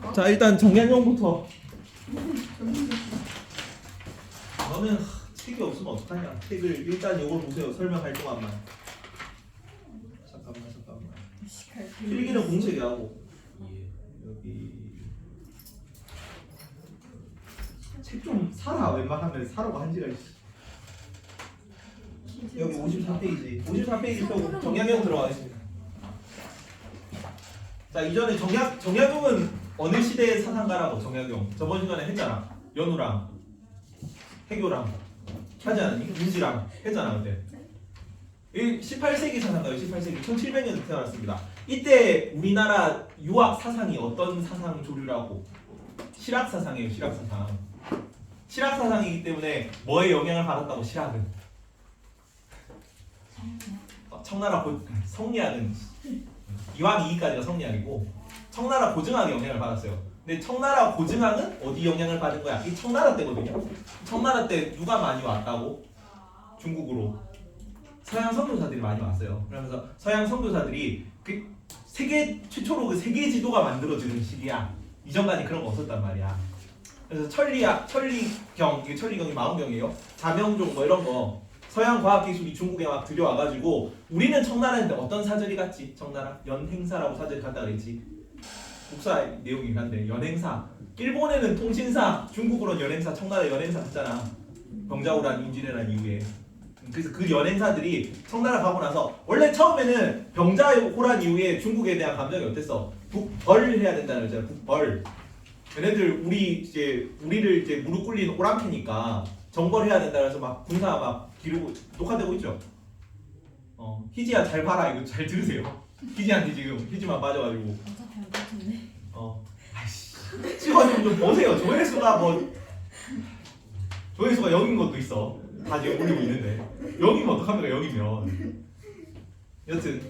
자, 일단 정량용부터. 너는 책이 없으면 어떡하냐? 책을 일단 이걸 보세요. 설명할 동안만. 잠깐만. 필기는 공책이 하고. 여기 책 좀 사라. 웬만하면 사러가 한 시간. 여기 54페이지. 54페이지 펴고 정약용 들어가겠습니다. 자, 이전에 정약용은 어느 시대의 사상가라고 정약용 저번 시간에 했잖아. 연우랑 해교랑 하지 않았니? 윤지랑 했잖아 그때. 18세기 사상가예요. 18세기 1700년에 태어났습니다. 이때 우리나라 유학 사상이 어떤 사상 조류라고? 실학 사상이에요. 실학 사상. 실학 사상이기 때문에 뭐에 영향을 받았다고? 실학은 청나라 성리학은 이왕 이이까지가 성리학이고 청나라 고증학에 영향을 받았어요. 근데 청나라 고증학은 어디 영향을 받은 거야? 이 청나라 때거든요. 청나라 때 누가 많이 왔다고? 중국으로 서양 선교사들이 많이 왔어요. 그러면서 서양 선교사들이 그 세계 최초로 그 세계 지도가 만들어지는 시기야. 이전까지 그런 거 없었단 말이야. 그래서 천리경이 마운경이에요. 자명종 뭐 이런 거 서양 과학 기술이 중국에 막 들여와가지고 우리는 청나라인데 어떤 사절이 갔지? 청나라 연행사라고 사절이 갔다 그랬지. 국사 내용이긴 한데 연행사. 일본에는 통신사, 중국으로는 연행사, 청나라 연행사 갔잖아. 병자호란 임진왜란 이후에. 그래서 그 연행사들이 청나라 가고 나서 원래 처음에는 병자호란 이후에 중국에 대한 감정이 어땠어? 북벌 해야 된다는 거잖아. 북벌. 얘네들 우리를 이제 무릎 꿇린 오랑캐니까 정벌해야 된다 그래서 막 군사 막 기르고 녹화되고 있죠. 희지야 잘 봐라. 이거 잘 들으세요. 희지한테 지금 희지만 빠져가지고. 어차피 안 같은데. 아이씨. 찍어주면 좀 보세요. 조회수가 0인 것도 있어. 다 지금 올리고 있는데 0이면 어떡합니까? 0이면. 여튼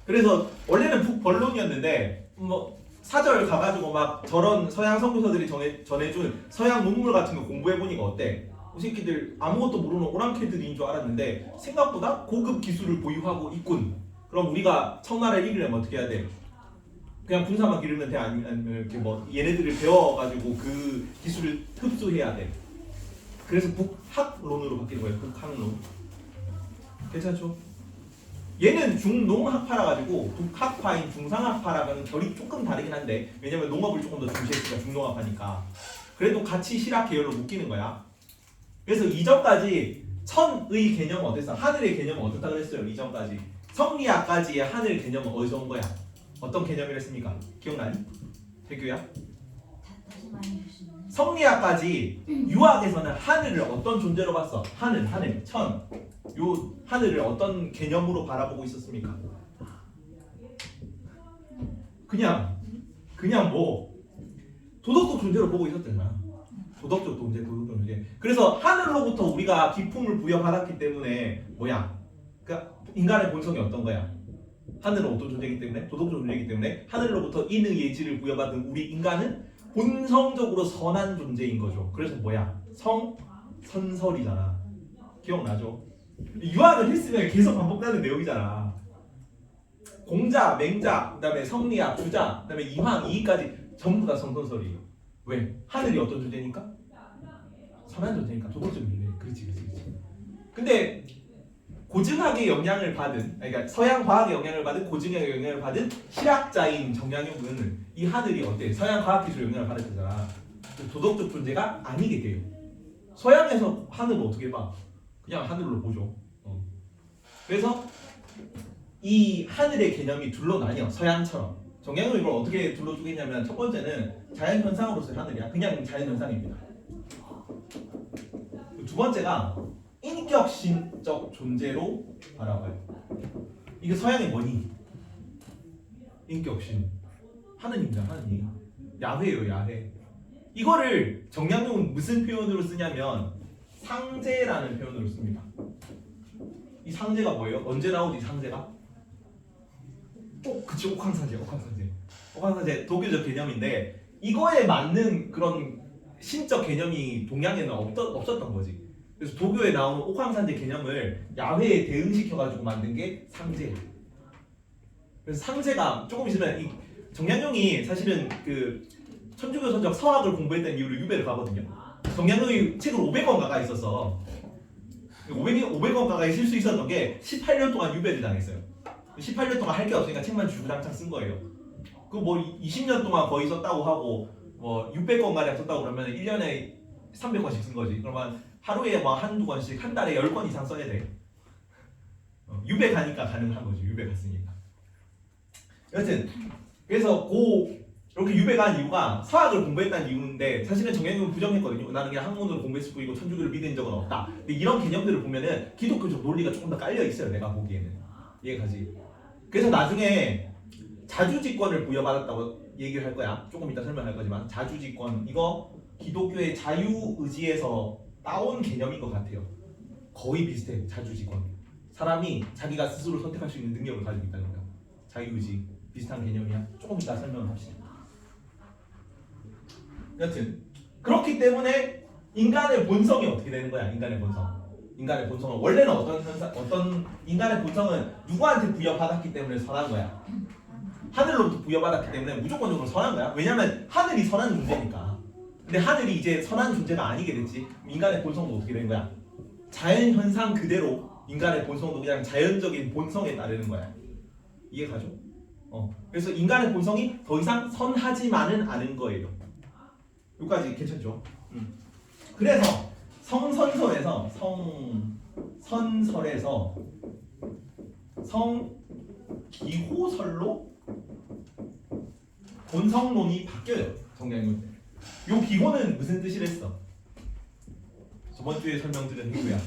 그래서 원래는 북벌론이었는데 뭐 사절 가가지고 막 저런 서양 선교사들이 전해준 서양 문물 같은 거 공부해보니까 어때? 이 새끼들 아무것도 모르는 오랑캐들인 줄 알았는데 생각보다 고급 기술을 보유하고 있군. 그럼 우리가 청나라를 이기려면 어떻게 해야 돼? 그냥 군사만 기르면 돼? 아니면 이렇게 뭐 얘네들을 배워가지고 그 기술을 흡수해야 돼? 그래서 북학론으로 바뀌는 거예요. 북학론. 괜찮죠? 얘는 중농학파라 가지고 북학파인 중상학파랑은 결이 조금 다르긴 한데 왜냐면 농업을 조금 더 중시했으니까 중농학파니까 그래도 같이 실학 계열로 묶이는 거야. 그래서 이전까지 천의 개념은 어땠어? 하늘의 개념은 어떻다 그랬어요? 이전까지 성리학까지의 하늘 개념은 어디서 온 거야? 어떤 개념이랬습니까? 기억나니? 태규야? 다시 말해주시면. 성리학까지 유학에서는 하늘을 어떤 존재로 봤어? 하늘, 천. 요 하늘을 어떤 개념으로 바라보고 있었습니까? 그냥 뭐 도덕적 존재로 보고 있었잖아. 도덕적 존재. 그래서 하늘로부터 우리가 기품을 부여받았기 때문에 뭐야? 그러니까 인간의 본성이 어떤 거야? 하늘은 어떤 존재이기 때문에? 도덕적 존재이기 때문에 하늘로부터 인의 예지를 부여받은 우리 인간은 본성적으로 선한 존재인 거죠. 그래서 뭐야? 선설이잖아. 기억나죠? 유학을 했으면 계속 반복되는 내용이잖아. 공자, 맹자, 그다음에 성리학, 주자, 그다음에 이황, 이이까지 전부 다 성선설이에요. 왜? 하늘이 어떤 존재니까? 선한 존재니까 도덕적 존재. 그렇지. 근데 고증학의 영향을 받은, 그러니까 서양 과학의 영향을 받은 고증학의 영향을 받은 실학자인 정약용은 이 하늘이 어때? 서양 과학 기술의 영향을 받았잖아. 도덕적 존재가 아니게 돼요. 서양에서 하늘을 어떻게 봐? 그냥 하늘로 보죠. 그래서 이 하늘의 개념이 둘로 나뉘어. 서양처럼. 정약용은 이걸 어떻게 둘러주겠냐면 첫 번째는 자연현상으로서의 하늘이야. 그냥 자연현상입니다. 두 번째가 인격신적 존재로 바라봐요. 이게 서양이 뭐니? 인격신. 하느님이잖아. 하느님. 야훼예요. 야훼. 이거를 정약용은 무슨 표현으로 쓰냐면 상제라는 표현으로 씁니다. 이 상제가 뭐예요? 언제 나오지 상제가? 그치, 옥황상제 도교적 개념인데 이거에 맞는 그런 신적 개념이 동양에는 없었던 거지. 그래서 도교에 나오는 옥황상제 개념을 야훼에 대응시켜가지고 만든 게 상제예요. 그래서 상제가 조금 있으면 이 정약용이 사실은 그 천주교 선적 서학을 공부했던 이유로 유배를 가거든요. 정약용이 책을 500권가가 있어서 500권가가 있을 수 있었던 게 18년 동안 유배를 당했어요. 18년 동안 할 게 없으니까 책만 주구장창 쓴 거예요. 그 뭐 20년 동안 거의 썼다고 하고 뭐 600권 가량 썼다고 그러면 1년에 300권씩 쓴 거지. 그러면 하루에 뭐 한두 권씩 한 달에 10권 이상 써야 돼. 유배 가니까 가능한 거지. 유배 갔으니까. 여튼 그래서 이렇게 유배 간 이유가 서학을 공부했다는 이유인데 사실은 정약용은 부정했거든요. 나는 그냥 학문으로 공부했을 뿐이고 천주교를 믿은 적은 없다. 근데 이런 개념들을 보면은 기독교적 논리가 조금 더 깔려 있어요. 내가 보기에는. 이해가지? 그래서 나중에 자주지권을 부여받았다고 얘기를 할 거야. 조금 이따 설명할 거지만 자주지권 이거 기독교의 자유의지에서 따온 개념인 것 같아요. 거의 비슷해. 자주지권. 사람이 자기가 스스로 선택할 수 있는 능력을 가지고 있다는 거야. 자유의지 비슷한 개념이야. 조금 이따 설명합시다. 여튼 그렇기 때문에 인간의 본성이 어떻게 되는 거야? 인간의 본성. 인간의 본성은 원래는 어떤 인간의 본성은 누구한테 부여받았기 때문에 선한 거야. 하늘로부터 부여받았기 때문에 무조건적으로 선한 거야. 왜냐면 하늘이 선한 존재니까. 근데 하늘이 이제 선한 존재가 아니게 됐지. 인간의 본성도 어떻게 된 거야? 자연 현상 그대로 인간의 본성도 그냥 자연적인 본성에 따르는 거야. 이해가죠? 그래서 인간의 본성이 더 이상 선하지만은 않은 거예요. 여기까지 괜찮죠? 그래서 성선설에서 성기호설로 본성론이 바뀌어요. 정약용 때. 요 기호는 무슨 뜻이랬어? 저번 주에 설명드린 이유야.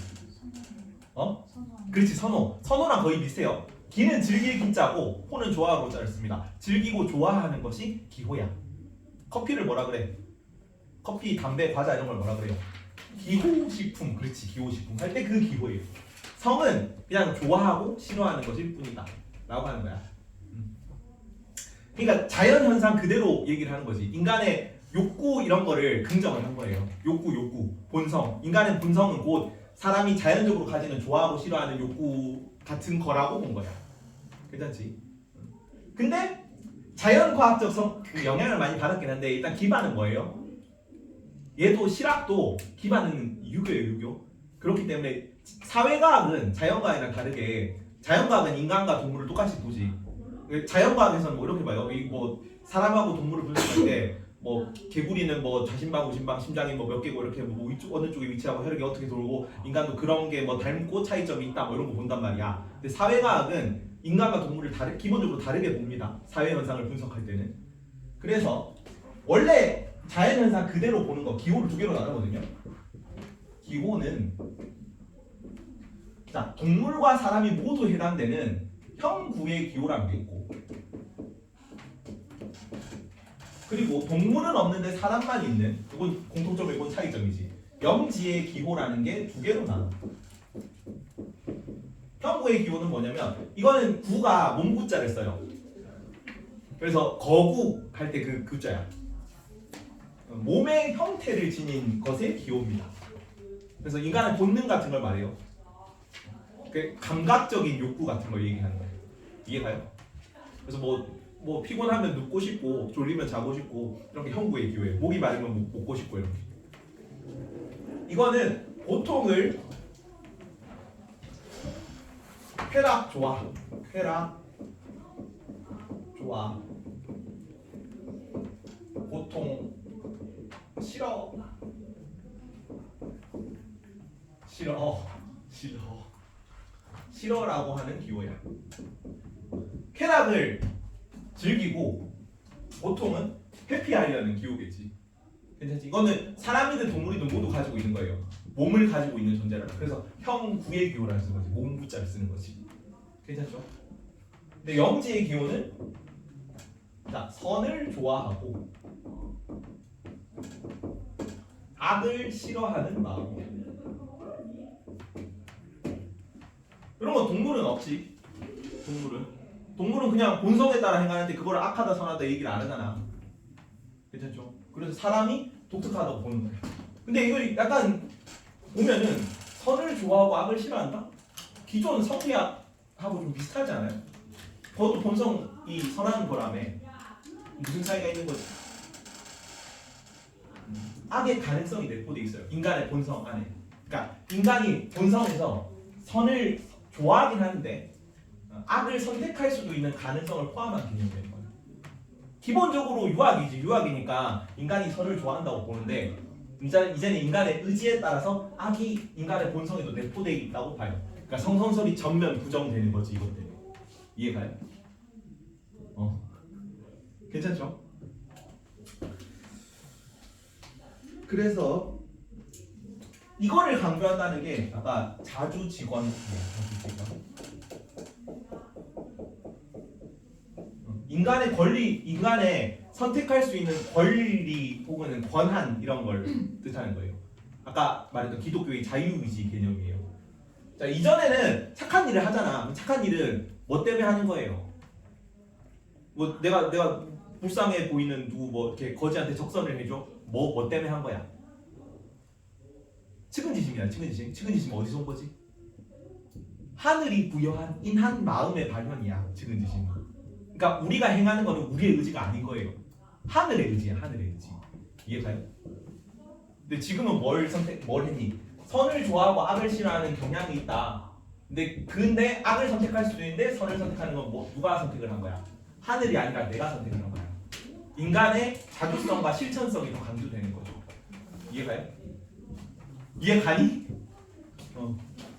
그렇지, 선호. 선호랑 거의 비슷해요. 기는 즐길 기자고 호는 좋아하고 자를 씁니다. 즐기고 좋아하는 것이 기호야. 커피를 뭐라 그래? 커피, 담배, 과자 이런 걸 뭐라 그래요? 기호식품. 그렇지, 기호식품 할 때 그 기호예요. 성은 그냥 좋아하고 싫어하는 것일 뿐이다 라고 하는 거야. 그러니까 자연현상 그대로 얘기를 하는 거지. 인간의 욕구 이런 거를 긍정을 한 거예요. 욕구, 본성. 인간의 본성은 곧 사람이 자연적으로 가지는 좋아하고 싫어하는 욕구 같은 거라고 본 거야. 괜찮지? 근데 자연과학적 그 영향을 많이 받았긴 한데 일단 기반은 뭐예요? 얘도 실학도 기반은 유교예요. 유교. 그렇기 때문에 사회과학은 자연과학이랑 다르게 자연과학은 인간과 동물을 똑같이 보지. 자연과학에서는 뭐 이렇게 봐요. 뭐 사람하고 동물을 분석할 때 뭐 개구리는 뭐 좌심방, 우심방, 심장이 뭐 몇 개고 이렇게 뭐 어느 쪽에 위치하고 혈액이 어떻게 돌고 인간도 그런 게 뭐 닮고 차이점이 있다 뭐 이런 거 본단 말이야. 근데 사회과학은 인간과 동물을 기본적으로 다르게 봅니다. 사회 현상을 분석할 때는. 그래서 원래 자연 현상 그대로 보는 거 기호를 두 개로 나누거든요. 기호는 자, 동물과 사람이 모두 해당되는 형구의 기호라는 게 있고, 그리고 동물은 없는데 사람만 있는, 이건 공통점이고 차이점이지. 영지의 기호라는 게 두 개로 나눠. 형구의 기호는 뭐냐면 이거는 구가 몸구자를 써요. 그래서 거구 할 때 그 구자야. 몸의 형태를 지닌 것의 기호입니다. 그래서 인간의 본능 같은 걸 말해요. 그 감각적인 욕구 같은 걸 얘기하는 거예요. 이해가요? 그래서 뭐 피곤하면 눕고 싶고 졸리면 자고 싶고 이런 게 형구의 기호예요. 목이 마르면 먹고 싶고 이렇게. 이거는 고통을 쾌락 좋아. 고통 싫어라고 하는 기호야. 쾌락을 즐기고 고통은 회피하려는 기호겠지. 괜찮지? 이거는 사람이든 동물이든 모두 가지고 있는 거예요. 몸을 가지고 있는 존재라. 그래서 형구의 기호라는 쓰는 거지. 몸구자를 쓰는 거지. 괜찮죠? 근데 영지의 기호는 자, 선을 좋아하고 악을 싫어하는 마음. 이런 건 동물은 없지. 동물은 그냥 본성에 따라 행하는데 그걸 악하다 선하다 얘기를 안 하잖아. 괜찮죠? 그래서 사람이 독특하다고 보는 거야. 근데 이걸 약간 보면은 선을 좋아하고 악을 싫어한다? 기존 성리학하고 좀 비슷하지 않아요? 그것도 본성이 선한 거라며. 무슨 차이가 있는 거지? 악의 가능성이 내포돼 있어요. 인간의 본성 안에. 그러니까 인간이 본성에서 선을 좋아하긴 하는데 악을 선택할 수도 있는 가능성을 포함한 개념이에요. 기본적으로 유악이지. 유악이니까 인간이 선을 좋아한다고 보는데 이제는 인간의 의지에 따라서 악이 인간의 본성에도 내포되어 있다고 봐요. 그러니까 성선설이 전면 부정되는 거지 이것 때문에. 이해가요? 괜찮죠? 그래서 이거를 강조한다는 게 아까 자주직원, 인간의 권리, 인간의 선택할 수 있는 권리 혹은 권한 이런 걸 뜻하는 거예요. 아까 말했던 기독교의 자유의지 개념이에요. 자, 이전에는 착한 일을 하잖아. 착한 일은 뭐 때문에 하는 거예요? 뭐 내가 불쌍해 보이는 누구 뭐 이렇게 거지한테 적선을 해줘? 뭐 때문에 한 거야? 측은지심이야. 측은지심 어디서 온 거지? 하늘이 부여한 인한 마음의 발현이야. 측은지심. 그러니까 우리가 행하는 거는 우리의 의지가 아닌 거예요. 하늘의 의지야. 하늘의 의지. 이해가요? 근데 지금은 뭘 했니? 선을 좋아하고 악을 싫어하는 경향이 있다. 근데 악을 선택할 수도 있는데 선을 선택하는 건 뭐 누가 선택을 한 거야? 하늘이 아니라 내가 선택을 한 거야. 인간의 자주성과 실천성이 더 강조되는 거죠. 이해가요? 이해가니?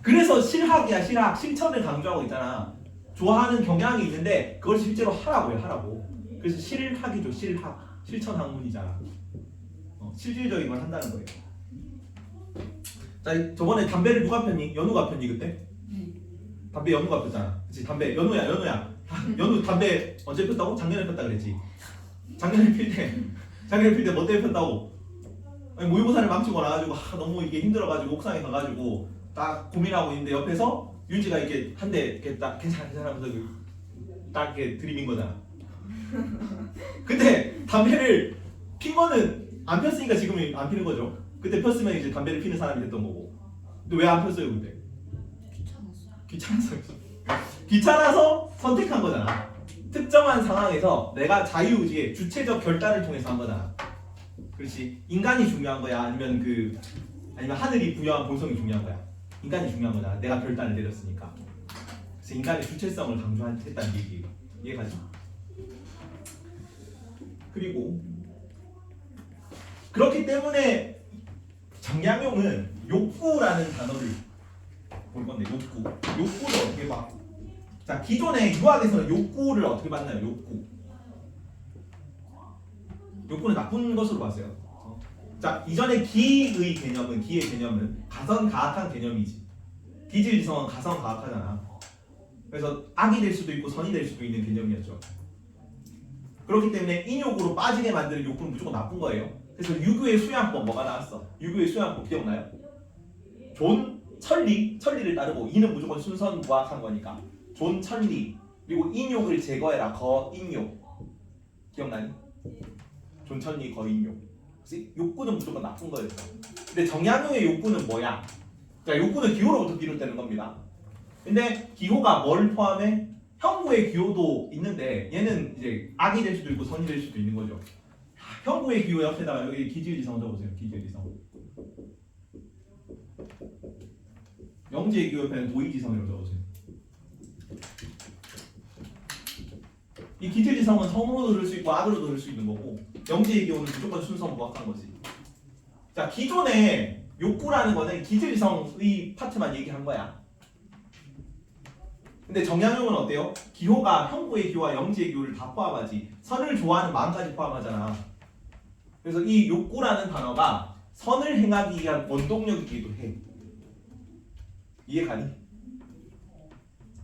그래서 실학이야. 실학. 실천을 강조하고 있잖아. 좋아하는 경향이 있는데 그걸 실제로 하라고요. 하라고. 그래서 실학이죠. 실학. 실천 학문이잖아. 실질적인 걸 한다는 거예요. 자, 저번에 담배를 누가 폈니? 연우가 폈니 그때? 담배 연우가 폈잖아. 그치? 담배 연우야. 연우 담배 언제 폈다고? 작년에 폈다 그랬지. 작년에 필 때 뭐 때문에 폈다고? 아니, 모의고사를 망치고 나가지고 너무 이게 힘들어가지고 옥상에 가가지고 딱 고민하고 있는데 옆에서 윤지가 이렇게 한 대 이렇게 딱 괜찮아 하면서 딱 이렇게 들이민 거잖아. 근데 담배를 핀 거는 안 폈으니까 지금은 안 피는 거죠. 그때 폈으면 이제 담배를 피는 사람이 됐던 거고. 근데 왜 안 폈어요 그때? 귀찮아서 선택한 거잖아. 특정한 상황에서 내가 자유의지의 주체적 결단을 통해서 한 거잖아. 그렇지. 인간이 중요한 거야? 아니면 하늘이 부여한 본성이 중요한 거야? 인간이 중요한 거잖아. 내가 결단을 내렸으니까. 그래서 인간의 주체성을 강조했다는 얘기예요. 이해가지? 그리고 그렇기 때문에 정약용은 욕구라는 단어를 볼 건데 욕구를 어떻게 봐? 자, 기존의 유학에서는 욕구를 어떻게 봤나요? 욕구는 나쁜 것으로 봤어요. 자, 이전에 기의 개념은 가선가학한 개념이지. 기질지성은 가선가학하잖아. 그래서 악이 될 수도 있고 선이 될 수도 있는 개념이었죠. 그렇기 때문에 인욕으로 빠지게 만드는 욕구는 무조건 나쁜 거예요. 그래서 유교의 수양법 뭐가 나왔어? 유교의 수양법 기억나요? 존, 천리를 따르고 이는 무조건 순선무악한 거니까 존, 천리 그리고 인욕을 제거해라. 거인욕 기억나니? 존, 천리, 거인욕. 그래서 욕구는 무조건 나쁜 거였어. 근데 정약용의 욕구는 뭐야? 자, 욕구는 기호로부터 비롯되는 겁니다. 근데 기호가 뭘 포함해? 형부의 기호도 있는데 얘는 이제 악이 될 수도 있고 선이 될 수도 있는 거죠. 형부의 기호 옆에다가 여기 기질지성 적어보세요. 기질지성. 영지의 기호 옆에는 도의지성이라고 적어보세요. 이 기질지성은 선으로 들을 수 있고 악으로 들을 수 있는 거고 영지의 기호는 무조건 순서무악한 거지. 자, 기존에 욕구라는 거는 기질지성의 파트만 얘기한 거야. 근데 정약용은 어때요? 기호가 형부의 기호와 영지의 기호를 다 포함하지. 선을 좋아하는 마음까지 포함하잖아. 그래서 이 욕구라는 단어가 선을 행하기 위한 원동력이기도 해. 이해가니?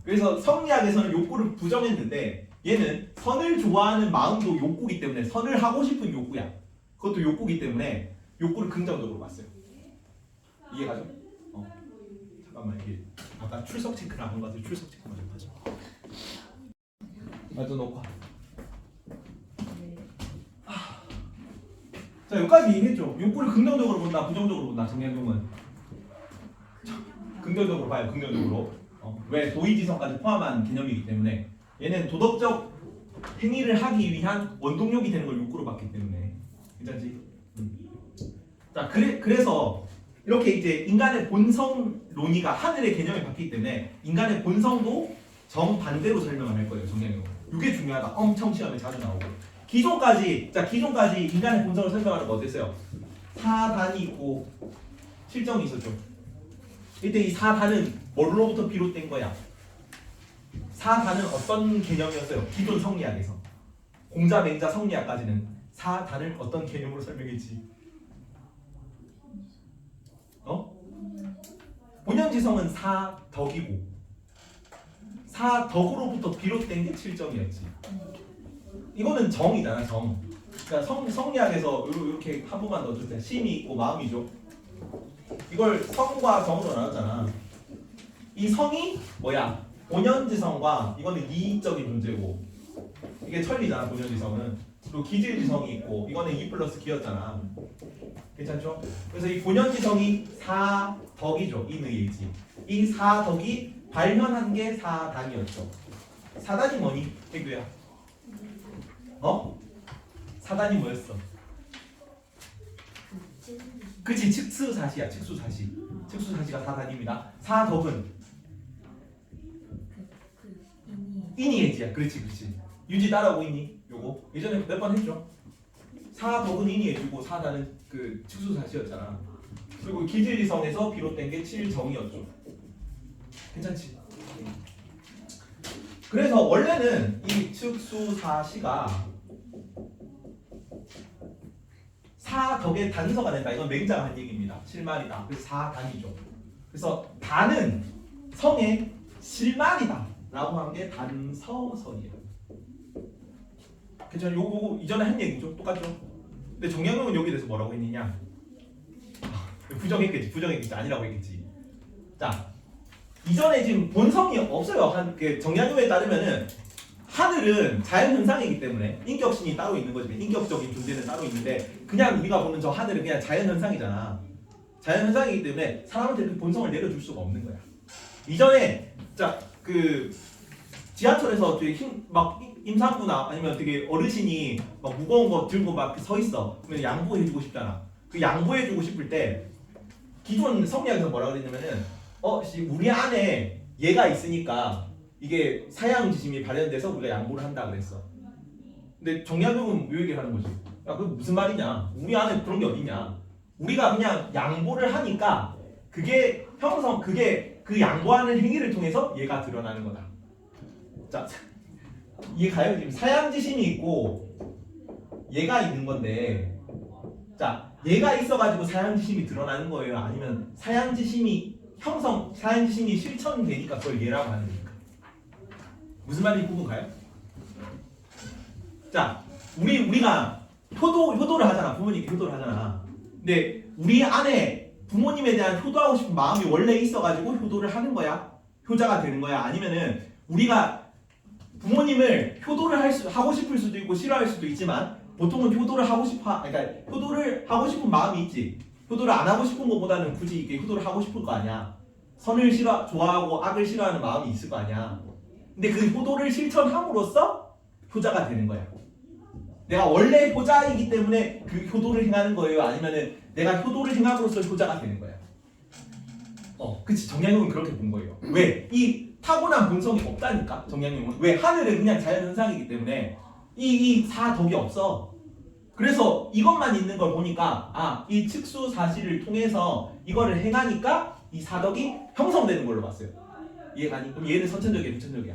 그래서 성리학에서는 욕구를 부정했는데 얘는 선을 좋아하는 마음도 욕구기 때문에 선을 하고 싶은 욕구야. 그것도 욕구기 때문에 욕구를 긍정적으로 봤어요. 이해가죠? 잠깐만 이게 아까 출석 체크를 안 한 것 같아요. 출석 체크 먼저 하죠. 또 녹화. 자, 여기까지 이해했죠? 욕구를 긍정적으로 본다, 부정적으로 본다. 정약용은 긍정적으로 봐요. 긍정적으로. 왜? 도의지성까지 포함한 개념이기 때문에 얘는 도덕적 행위를 하기 위한 원동력이 되는 걸 욕구로 봤기 때문에 괜찮지? 자, 그래서 이렇게 이제 인간의 본성 논의가 하늘의 개념이 바뀌기 때문에 인간의 본성도 정반대로 설명을 할 거예요, 정량용. 이게 중요하다. 엄청 시험에 자주 나오고. 기존까지 인간의 본성을 설명하는 거 어땠어요? 사단이 있고 실정이 있었죠. 이때 이 사단은 뭘로부터 비롯된 거야? 사단은 어떤 개념이었어요? 기존 성리학에서. 공자, 맹자, 성리학까지는 사단을 어떤 개념으로 설명했지? 본연지성은 사덕이고 사덕으로부터 비롯된 게 칠정이었지. 이거는 정이잖아, 정. 그러니까 성리학에서 이렇게 한 번만 더 주세요. 심이 있고 마음이죠. 이걸 성과 정으로 나눴잖아. 이 성이 뭐야? 본연지성과 이거는 이익적인 존재고 이게 천리잖아, 본연지성은. 그리고 기질지성이 있고 이거는 2 플러스 기였잖아. 괜찮죠? 그래서 이 본연지성이 사덕이죠. 인의이지. 이 사덕이 발현한 게 사단이었죠. 사단이 뭐니? 태규야. 사단이 뭐였어? 그치, 측수사시야. 측수사시. 측수사시가 사단입니다. 사덕은 인이에지야. 그렇지. 유지 따라오고 있니? 요거 예전에 몇 번 했죠. 사덕은 인이에지고 사단은 그 측수사시였잖아. 그리고 기질지성에서 비롯된 게 칠정이었죠. 괜찮지? 그래서 원래는 이 측수사시가 사덕의 단서가 된다. 이건 맹자가 한 얘기입니다. 실말이다. 그래서 사단이죠. 그래서 단은 성의 실말이다 라고 한 게 단서설이에요. 괜찮아요? 요거 이전에 한 얘기죠. 똑같죠? 근데 정약용은 여기에 대해서 뭐라고 했느냐? 부정했겠지. 아니라고 했겠지. 자, 이전에 지금 본성이 없어요. 정약용에 따르면은 하늘은 자연 현상이기 때문에 인격신이 따로 있는 거지. 인격적인 존재는 따로 있는데 그냥 우리가 보는 저 하늘은 그냥 자연 현상이잖아. 자연 현상이기 때문에 사람한테 그 본성을 내려줄 수가 없는 거야. 이전에 지하철에서 되게 막 임산부나 아니면 되게 어르신이 막 무거운 거 들고 막 서 있어. 그러면 양보해주고 싶잖아. 그 양보해주고 싶을 때 기존 성리학에서 뭐라 그랬냐면은 우리 안에 얘가 있으니까 이게 사양지심이 발현돼서 우리가 양보를 한다 그랬어. 근데 정약용은 왜 얘기를 하는 거지? 야, 그게 무슨 말이냐? 우리 안에 그런 게 어딨냐? 우리가 그냥 양보를 하니까 그게 그 양보하는 행위를 통해서 얘가 드러나는 거다. 자, 이해가요? 지금 사양지심이 있고 얘가 있는 건데, 자, 얘가 있어가지고 사양지심이 드러나는 거예요? 아니면 사양지심이 실천되니까 그걸 얘라고 하는 겁니까? 무슨 말인지 구분 가요? 자, 우리가 효도를 하잖아. 부모님께 효도를 하잖아. 근데 우리 안에 부모님에 대한 효도하고 싶은 마음이 원래 있어가지고 효도를 하는 거야? 효자가 되는 거야? 아니면은 우리가 부모님을 효도를 하고 싶을 수도 있고 싫어할 수도 있지만 보통은 효도를 하고 싶은 마음이 있지. 효도를 안 하고 싶은 것보다는 굳이 이렇게 효도를 하고 싶을 거 아니야. 선을 좋아하고 악을 싫어하는 마음이 있을 거 아니야. 근데 그 효도를 실천함으로써 효자가 되는 거야. 내가 원래 효자이기 때문에 그 효도를 행하는 거예요? 아니면은 내가 효도를 행함으로써 효자가 되는 거야? 그치. 정약용은 그렇게 본 거예요. 왜? 이 타고난 본성이 없다니까. 정약용은. 왜? 하늘은 그냥 자연현상이기 때문에 이 사덕이 없어. 그래서 이것만 있는 걸 보니까 이 측수사시를 통해서 이거를 행하니까 이 사덕이 형성되는 걸로 봤어요. 이해가니? 그럼 얘는 선천적이야, 후천적이야?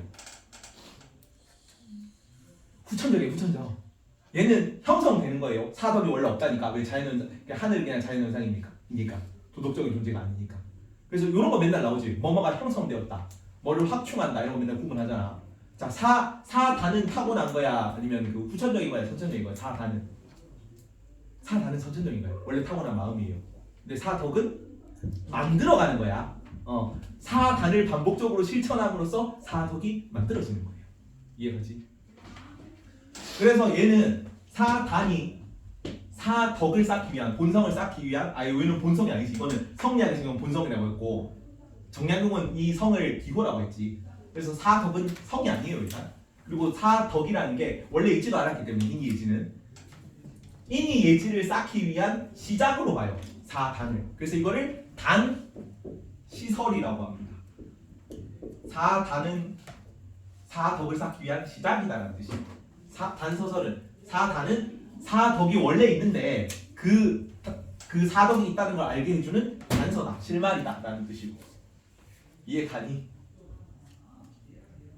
후천적. 얘는 형성되는 거예요. 사덕이 원래 없다니까. 왜 하늘이 그냥 자연현상이니까. 도덕적인 존재가 아니니까. 그래서 이런 거 맨날 나오지. 뭐뭐가 형성되었다. 뭐를 확충한다. 이런 거 맨날 구분하잖아. 자, 사단은 타고난 거야? 아니면 그 후천적인 거야? 선천적인 거야? 사단은 선천적인 거야. 원래 타고난 마음이에요. 근데 사덕은 만들어가는 거야. 사단을 반복적으로 실천함으로써 사덕이 만들어지는 거예요. 이해가지? 그래서 얘는 사단이 사덕을 쌓기 위한, 본성을 쌓기 위한, 얘는 본성이 아니지. 이거는 성리학에서 이건 본성이라고 했고, 정약용은 이 성을 기호라고 했지. 그래서 사덕은 성이 아니에요, 일단. 그리고 사덕이라는 게 원래 있지도 않았기 때문에, 인기의지는. 인이 예지를 쌓기 위한 시작으로 봐요. 4단을. 그래서 이거를 단 시설이라고 합니다. 4단은 4덕을 쌓기 위한 시작이다라는 뜻이에요. 단서설은 4단은 4덕이 원래 있는데 그 4덕이 있다는 걸 알게 해주는 단서다, 실마리다 라는 뜻이고. 이해 가니?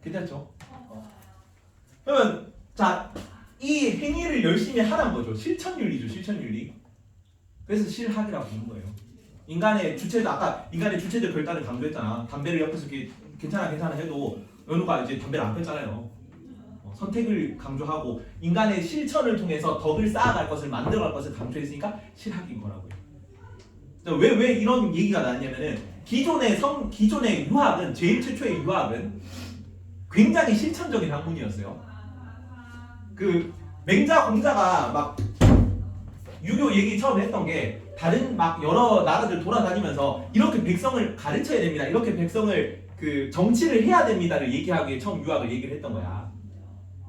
괜찮죠? 그러면 자, 이 행위를 열심히 하란 거죠. 실천윤리죠, 실천윤리. 그래서 실학이라고 부르는 거예요. 인간의 주체도, 아까 인간의 주체적 결단을 강조했잖아. 담배를 옆에서 이렇게 괜찮아 해도 연우가 이제 담배를 안 폈잖아요. 선택을 강조하고 인간의 실천을 통해서 덕을 쌓아갈 것을, 만들어갈 것을 강조했으니까 실학인 거라고요. 왜 이런 얘기가 나왔냐면은 기존의 유학은, 제일 최초의 유학은 굉장히 실천적인 학문이었어요. 그 맹자 공자가 막 유교 얘기 처음 했던 게 다른 막 여러 나라들 돌아다니면서 이렇게 백성을 가르쳐야 됩니다, 이렇게 백성을 그 정치를 해야 됩니다를 얘기하기에 처음 유학을 얘기를 했던 거야.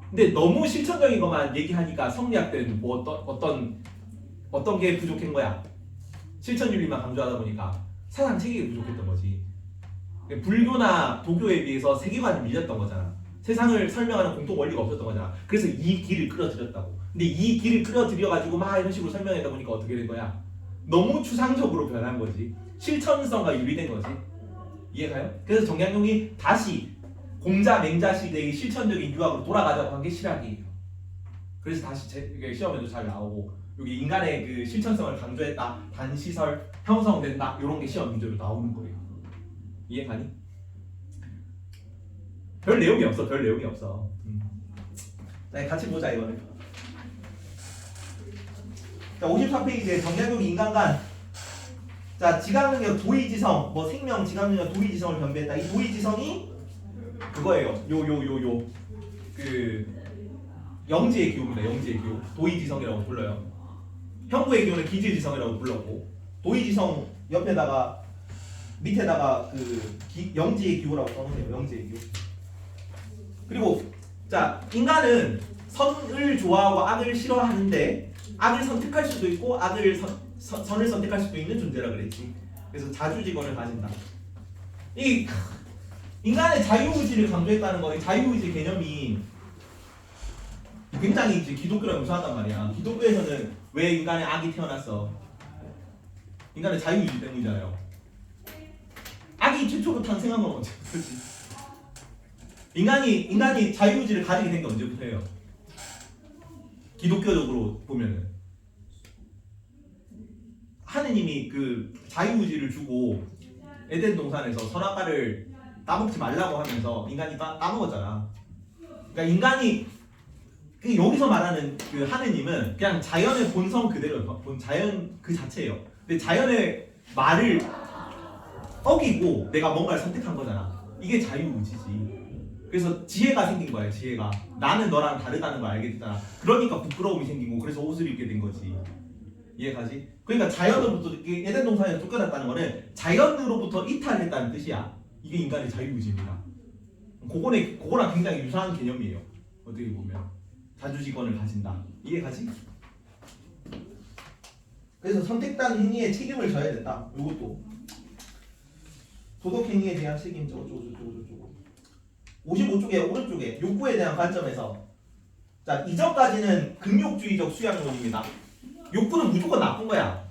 근데 너무 실천적인 것만 얘기하니까 성리학들은 뭐 어떤 게 부족한 거야? 실천윤리만 강조하다 보니까 사상 체계가 부족했던 거지. 불교나 도교에 비해서 세계관이 밀렸던 거잖아. 세상을 설명하는 공통 원리가 없었던 거잖아. 그래서 이 길을 끌어들였다고. 근데 이 길을 끌어들여가지고 막 이런 식으로 설명하다 보니까 어떻게 된 거야? 너무 추상적으로 변한 거지. 실천성과 유리된 거지. 이해가요? 그래서 정약용이 다시 공자 맹자 시대의 실천적인 유학으로 돌아가자고 한 게 실학이에요. 그래서 다시 시험에도 잘 나오고, 여기 인간의 그 실천성을 강조했다, 단시설 형성된다, 이런 게 시험 문제로 나오는 거예요. 이해가니? 별 내용이 없어. 자, 같이 보자 이거는. 자, 54페이지에 정약용이 인간관. 자, 지각능력 도의지성, 뭐 생명, 지각능력 도의지성을 변비했다. 이 도의지성이 그거예요. 그 영지의 기호입니다. 영지의 기호. 도의지성이라고 불러요. 형부의 기호는 기지지성이라고 불렀고, 도의지성 옆에다가 밑에다가 그 영지의 기호라고 써놓으세요. 영지의 기호. 그리고 자, 인간은 선을 좋아하고 악을 싫어하는데 악을 선택할 수도 있고 선을 선택할 수도 있는 존재라 그랬지. 그래서 자주직원을 가진다. 이 인간의 자유의지를 강조했다는 거, 이 자유의지 개념이 굉장히 이제 기독교랑 유사하단 말이야. 기독교에서는 왜 인간의 악이 태어났어? 인간의 자유의지 때문이잖아요. 악이 최초로 탄생한 건 언제부터지? 인간이 자유의지를 가지게 된 게 언제부터예요? 기독교적으로 보면은 하느님이 그 자유의지를 주고 에덴 동산에서 선악과를 따먹지 말라고 하면서 인간이 따먹었잖아. 그러니까 인간이 여기서 말하는 그 하느님은 그냥 자연의 본성 그대로, 자연 그 자체예요. 근데 자연의 말을 어기고 내가 뭔가를 선택한 거잖아. 이게 자유의지지. 그래서 지혜가 생긴 거야. 지혜가 나는 너랑 다르다는 걸 알게 됐잖아. 그러니까 부끄러움이 생긴 거고, 그래서 옷을 입게 된 거지. 이해가지? 그러니까 자연으로부터 에덴 동산에서 쫓겨났다는 거는 자연으로부터 이탈했다는 뜻이야. 이게 인간의 자유의지입니다. 그거랑 굉장히 유사한 개념이에요. 어떻게 보면 자주직원을 가진다. 이해가지? 그래서 선택한 행위에 책임을 져야 된다. 이것도 도덕 행위에 대한 책임 저거. 55쪽에 오른쪽에 욕구에 대한 관점에서, 자, 이전까지는 극욕주의적 수양론입니다. 욕구는 무조건 나쁜 거야.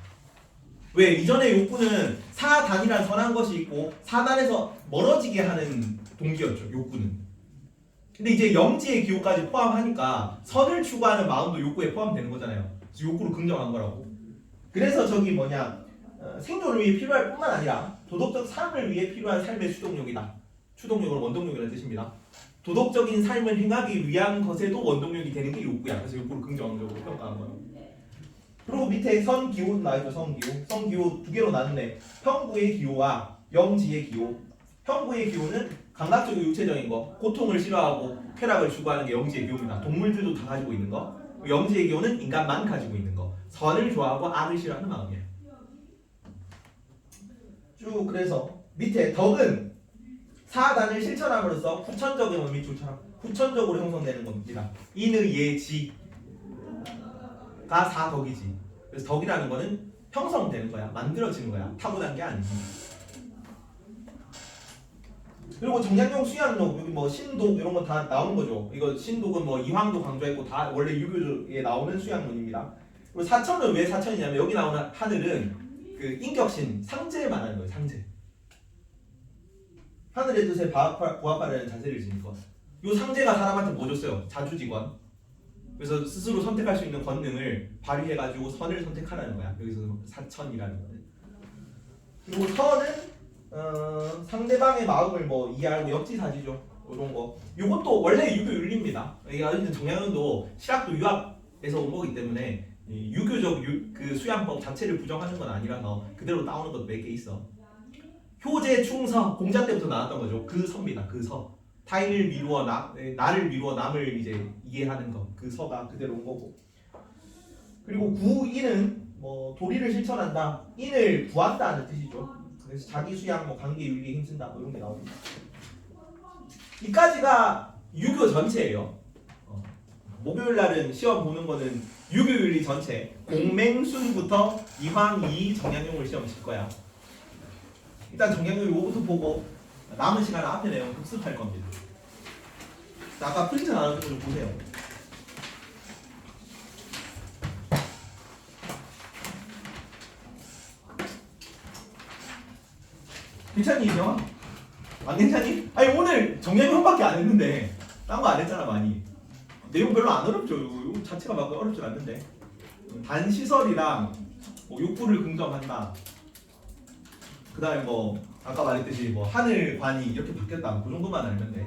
왜? 이전의 욕구는 사단이란 선한 것이 있고 사단에서 멀어지게 하는 동기였죠. 욕구는. 근데 이제 영지의 기호까지 포함하니까 선을 추구하는 마음도 욕구에 포함되는 거잖아요. 그래서 욕구를 긍정한 거라고. 그래서 저기 생존을 위해 필요할 뿐만 아니라 도덕적 삶을 위해 필요한 삶의 추동력이다. 추동력은 원동력이라는 뜻입니다. 도덕적인 삶을 행하기 위한 것에도 원동력이 되는 게 욕구야. 그래서 욕구를 긍정적으로 평가한 거예요. 그리고 밑에 선기호도 나있죠. 선기호 두 개로 나누네. 형부의 기호와 영지의 기호. 형부의 기호는 감각적이고 육체적인 거, 고통을 싫어하고 쾌락을 추구하는 게 영지의 기호입니다. 동물들도 다 가지고 있는 거. 영지의 기호는 인간만 가지고 있는 거. 선을 좋아하고 악을 싫어하는 마음이야. 쭉 그래서 밑에 덕은 사단을 실천함으로써 후천적인 의미, 후천적으로 형성되는 겁니다. 인의 예지. 4덕이지. 그래서 덕이라는 거는 형성되는 거야. 만들어지는 거야. 타고난 게 아니지. 그리고 정약용, 수양록, 여기 뭐 신독 이런 거 다 나오는 거죠. 이거 신독은 뭐 이황도 강조했고 다 원래 유교에 나오는 수양론입니다. 그리고 사천은 왜 사천이냐면 여기 나오는 하늘은 그 인격신 상제에 말하는 거예요. 상제. 하늘의 뜻에 부합하려는 자세를 지니까. 이 상제가 사람한테 뭐 줬어요? 자주직원. 그래서 스스로 선택할 수 있는 권능을 발휘해가지고 선을 선택하라는 거야. 여기서 사천이라는 거는. 그리고 선은 상대방의 마음을 뭐 이해하고 역지사지죠. 이런 거. 이것도 원래 유교 윤리입니다. 이게 어쨌든 정약용도 실학도 유학에서 온 거기 때문에 유교적 그 수양법 자체를 부정하는 건 아니라서 그대로 따오는 것도 몇 개 있어. 효제, 충서, 공자 때부터 나왔던 거죠. 그 서입니다. 그 서. 타인을 미루어 나를 미루어 남을 이제 이해하는 것. 그 서가 그대로 온 거고. 그리고 구인은 뭐 도리를 실천한다. 인을 구한다는 뜻이죠. 그래서 자기 수양, 뭐 관계 윤리에 힘쓴다, 뭐 이런 게 나옵니다. 이까지가 유교 전체예요. 목요일 날은 시험 보는 거는 유교 윤리 전체. 공맹순부터 이황, 이, 정약용을 시험 칠 거야. 일단 정약용 요거부터 보고 남은 시간은 앞에 내용 복습할 겁니다. 자, 아까 프린트 나눈 거좀 보세요. 괜찮니 이형? 안 괜찮니? 아니 오늘 정약용밖에 안 했는데 딴 거 안 했잖아 많이. 내용 별로 안 어렵죠. 이거 자체가 막 어렵진 않는데 단 시설이랑 뭐 욕구를 긍정한다. 그 다음에 뭐 아까 말했듯이 뭐 하늘관이 이렇게 바뀌었다. 그 정도만 알면 돼.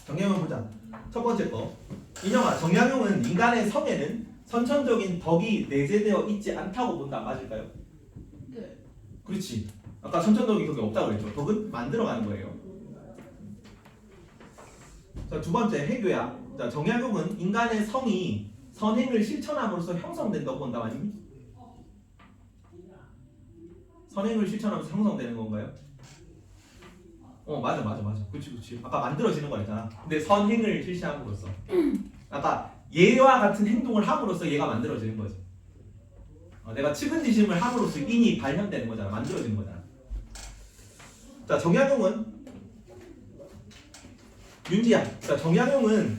정약용 보자. 첫 번째 거. 인형아, 정약용은 인간의 성에는 선천적인 덕이 내재되어 있지 않다고 본다. 맞을까요? 네. 그렇지. 아까 선천적인 덕이 없다고 그랬죠. 덕은 만들어가는 거예요. 자, 두 번째 해교야. 자, 정약용은 인간의 성이 선행을 실천함으로써 형성된다고 본다. 아니니? 선행을 실천하면서 형성되는 건가요? 맞아. 그렇지. 아까 만들어지는 거랬잖아. 근데 선행을 실시함으로써. 아까 얘와 같은 행동을 함으로써 얘가 만들어지는 거지. 내가 측은지심을 함으로써 인이 발현되는 거잖아. 만들어지는 거잖아. 자, 정약용은 윤지야. 자, 정약용은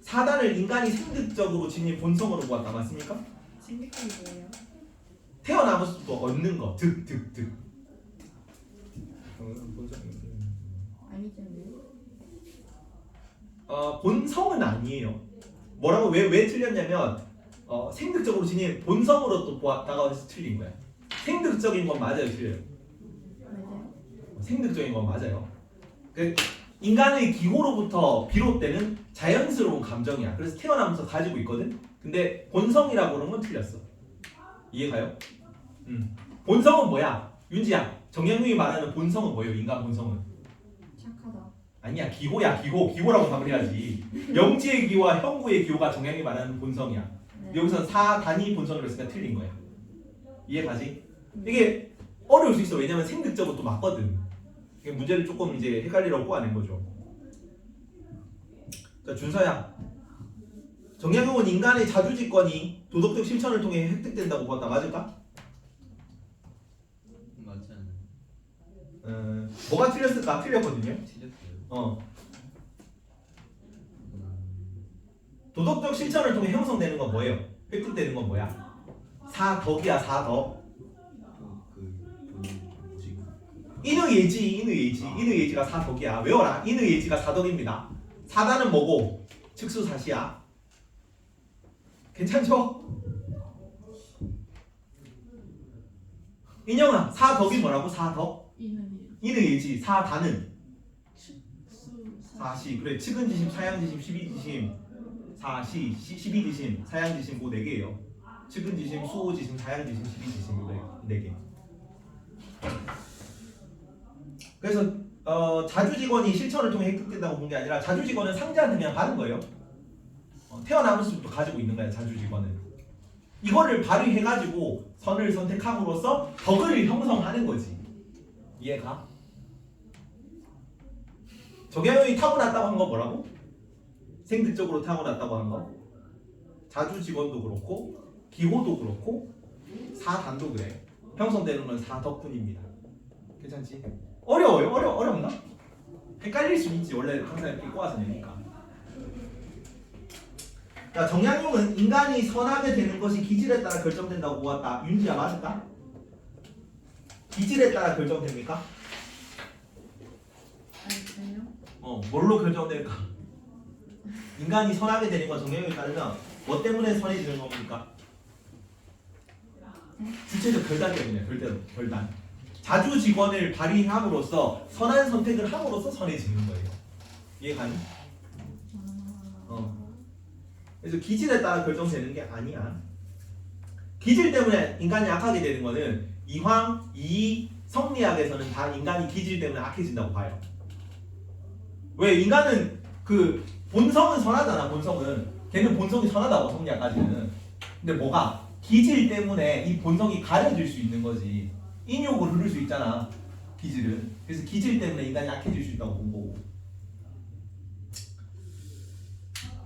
사단을 인간이 생득적으로 지닌 본성으로 보았다. 맞습니까? 생각이 뭐예요? 태어나면서 또 얻는 거. 득. 아니잖아요. 본성은 아니에요. 뭐라고 왜 틀렸냐면 생득적으로 지닌 본성으로 또 보았다가 해서 틀린 거야. 생득적인 건 맞아요, 틀려요? 맞아요. 생득적인 건 맞아요. 그 인간의 기호로부터 비롯되는 자연스러운 감정이야. 그래서 태어나면서 가지고 있거든. 근데 본성이라고 그러는 건 틀렸어. 이해가요? 본성은 뭐야? 윤지야, 정약용이 말하는 본성은 뭐예요? 인간 본성은? 착하다. 아니야, 기호야. 기호라고 답을 해야지. 영지의 기호와 형구의 기호가 정약용이 말하는 본성이야. 네. 여기서 사단이 본성으로 했으니까 틀린 거야. 이해가지? 이게 어려울 수 있어. 왜냐면 생득적으로 또 맞거든. 이게 문제를 조금 이제 헷갈리라고 꼬아낸 거죠. 자, 준서야. 정약용은 인간의 자주직권이 도덕적 실천을 통해 획득된다고 봤다. 맞을까? 맞지 않아요? 뭐가 틀렸을까? 틀렸거든요. 틀렸어요. 도덕적 실천을 통해 형성되는 건 뭐예요? 획득되는 건 뭐야? 사덕이야, 사덕. 뭐지? 인의예지가 사덕이야. 외워라. 인의예지가 사덕입니다. 사단은 뭐고? 즉수사시야. 괜찮죠? 인형아, 사덕이 뭐라고? 사덕? 인의예지. 사단은? 사시. 그래, 측은지심, 사양지심, 십이지심, 사시, 십이지심, 사양지심 그 4개예요. 측은지심, 수호지심, 사양지심, 십이지심 4개. 그래서 자주직원이 실천을 통해 획득된다고 본 게 아니라 자주직원은 상자한테 그냥 받은 거예요. 태어나면서부터 가지고 있는 거야. 자주직원은 이거를 발휘해가지고 선을 선택함으로써 덕을 형성하는 거지. 이해가? 정약용이 타고났다고 한 건 뭐라고? 생득적으로 타고났다고 한 거? 자주 직원도 그렇고 기호도 그렇고 사단도 그래. 형성되는 건 사덕분입니다. 괜찮지? 어려워요? 어렵나? 헷갈릴 수 있지. 원래 항상 이렇게 꼬아서 내니까. 자, 정약용은 인간이 선하게 되는 것이 기질에 따라 결정된다고 보았다. 윤지야 맞을까? 기질에 따라 결정됩니까? 아니요. 뭘로 결정될까? 인간이 선하게 되는 건 정약용에 따르면 뭐 때문에 선해지는 겁니까? 주체적 결단 때문에 결단. 자주 직원을 발휘함으로써 선한 선택을 함으로써 선해지는 거예요. 이해가니? 그래서 기질에 따라 결정되는 게 아니야. 기질 때문에 인간이 악하게 되는 거는 이황, 이이, 성리학에서는 다 인간이 기질 때문에 악해진다고 봐요. 왜? 인간은 그 본성은 선하잖아. 본성은 걔는 본성이 선하다고 성리학까지는. 근데 뭐가? 기질 때문에 이 본성이 가려질 수 있는 거지. 인욕을 흐를 수 있잖아. 기질은. 그래서 기질 때문에 인간이 약해질 수 있다고 본 거고.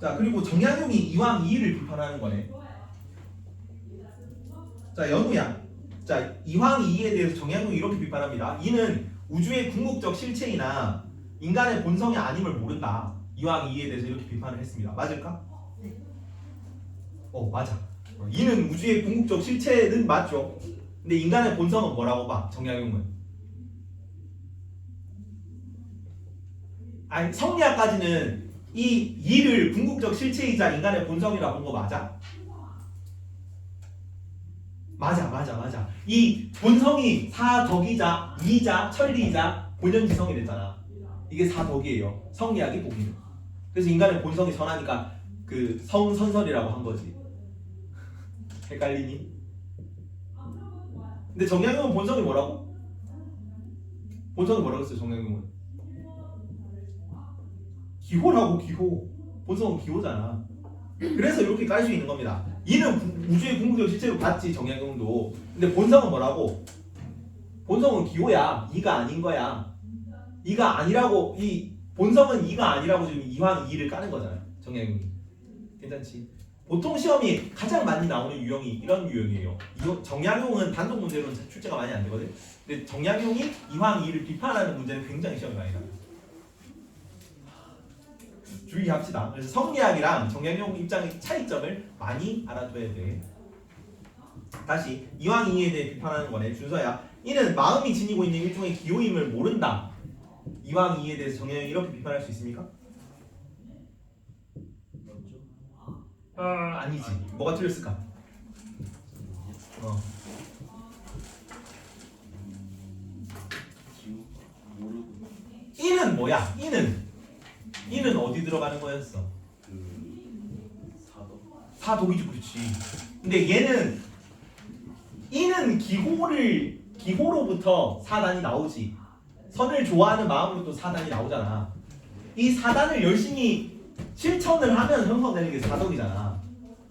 자, 그리고 정약용이 이황 이의를 비판하는 거네. 자, 연우야. 자, 이황 이의에 대해서 정약용이 이렇게 비판합니다. 이는 우주의 궁극적 실체이나 인간의 본성이 아님을 모른다. 이황 이의에 대해서 이렇게 비판을 했습니다. 맞을까? 네. 맞아. 이는 우주의 궁극적 실체는 맞죠. 근데 인간의 본성은 뭐라고 봐? 정약용은. 아니, 성리학까지는 이 이를 궁극적 실체이자 인간의 본성이라고 본 거 맞아? 맞아. 이 본성이 사덕이자 이자 천리이자 본연지성이 됐잖아. 이게 사덕이에요. 성리학이 보기는. 그래서 인간의 본성이 선하니까 그 성선설이라고 한 거지. 헷갈리니? 근데 정약용은 본성이 뭐라고? 본성이 뭐라고 했어요? 정약용은 기호라고. 기호. 본성은 기호잖아. 그래서 이렇게 깔 수 있는 겁니다. 이는 우주의 궁극적 실체로 봤지 정약용도. 근데 본성은 뭐라고? 본성은 기호야. 이가 아닌 거야. 이가 아니라고. 이 본성은 이가 아니라고 지금 이황 이를 까는 거잖아. 정약용이. 괜찮지? 보통 시험이 가장 많이 나오는 유형이 이런 유형이에요. 정약용은 단독 문제로는 출제가 많이 안 되거든. 근데 정약용이 이황 이를 비판하는 문제는 굉장히 시험이 많이 나요. 주의합시다. 그래서 성리학이랑 정약용 입장의 차이점을 많이 알아둬야 돼. 다시 이황 이에 대해 비판하는 거네. 준서야. 이는 마음이 지니고 있는 일종의 기호임을 모른다. 이황 이에 대해서 정약용이 이렇게 비판할 수 있습니까? 아니지. 뭐가 틀렸을까? 이는 뭐야? 이는 어디 들어가는 거였어? 사독이지. 그렇지. 근데 얘는 이는 기호로부터 사단이 나오지. 선을 좋아하는 마음으로 또 사단이 나오잖아. 이 사단을 열심히 실천을 하면 형성되는 게 사덕이잖아.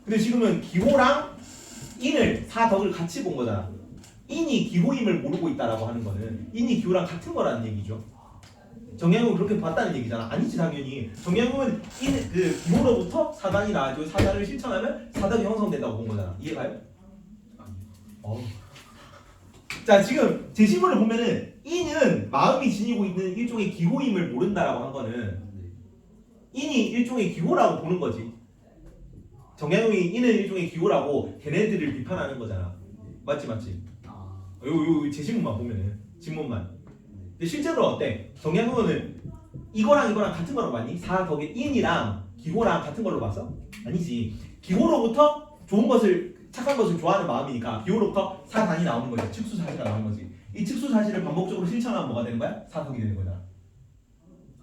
근데 지금은 기호랑 인을 사덕을 같이 본 거잖아. 인이 기호임을 모르고 있다라고 하는 거는 인이 기호랑 같은 거라는 얘기죠. 정약용은 그렇게 봤다는 얘기잖아. 아니지 당연히. 정약용은 그 기호로부터 사단이 나와지고 사단을 실천하면 사덕이 형성된다고 본 거잖아. 이해가요? 자, 지금 제시문을 보면은 인은 마음이 지니고 있는 일종의 기호임을 모른다라고 한 거는 인이 일종의 기호라고 보는 거지. 정약용이 인은 일종의 기호라고 걔네들을 비판하는 거잖아. 맞지? 요 제시문만 보면은 지문만. 근데 실제로 어때? 정약용은 이거랑 같은 거로 봤니? 사덕의 인이랑 기호랑 같은 걸로 봤어? 아니지. 기호로부터 좋은 것을 착한 것을 좋아하는 마음이니까 기호로부터 사단이 나오는 거지. 측수사실가 나오는 거지. 이 측수사실을 반복적으로 실천하면 뭐가 되는 거야? 사덕이 되는 거잖아.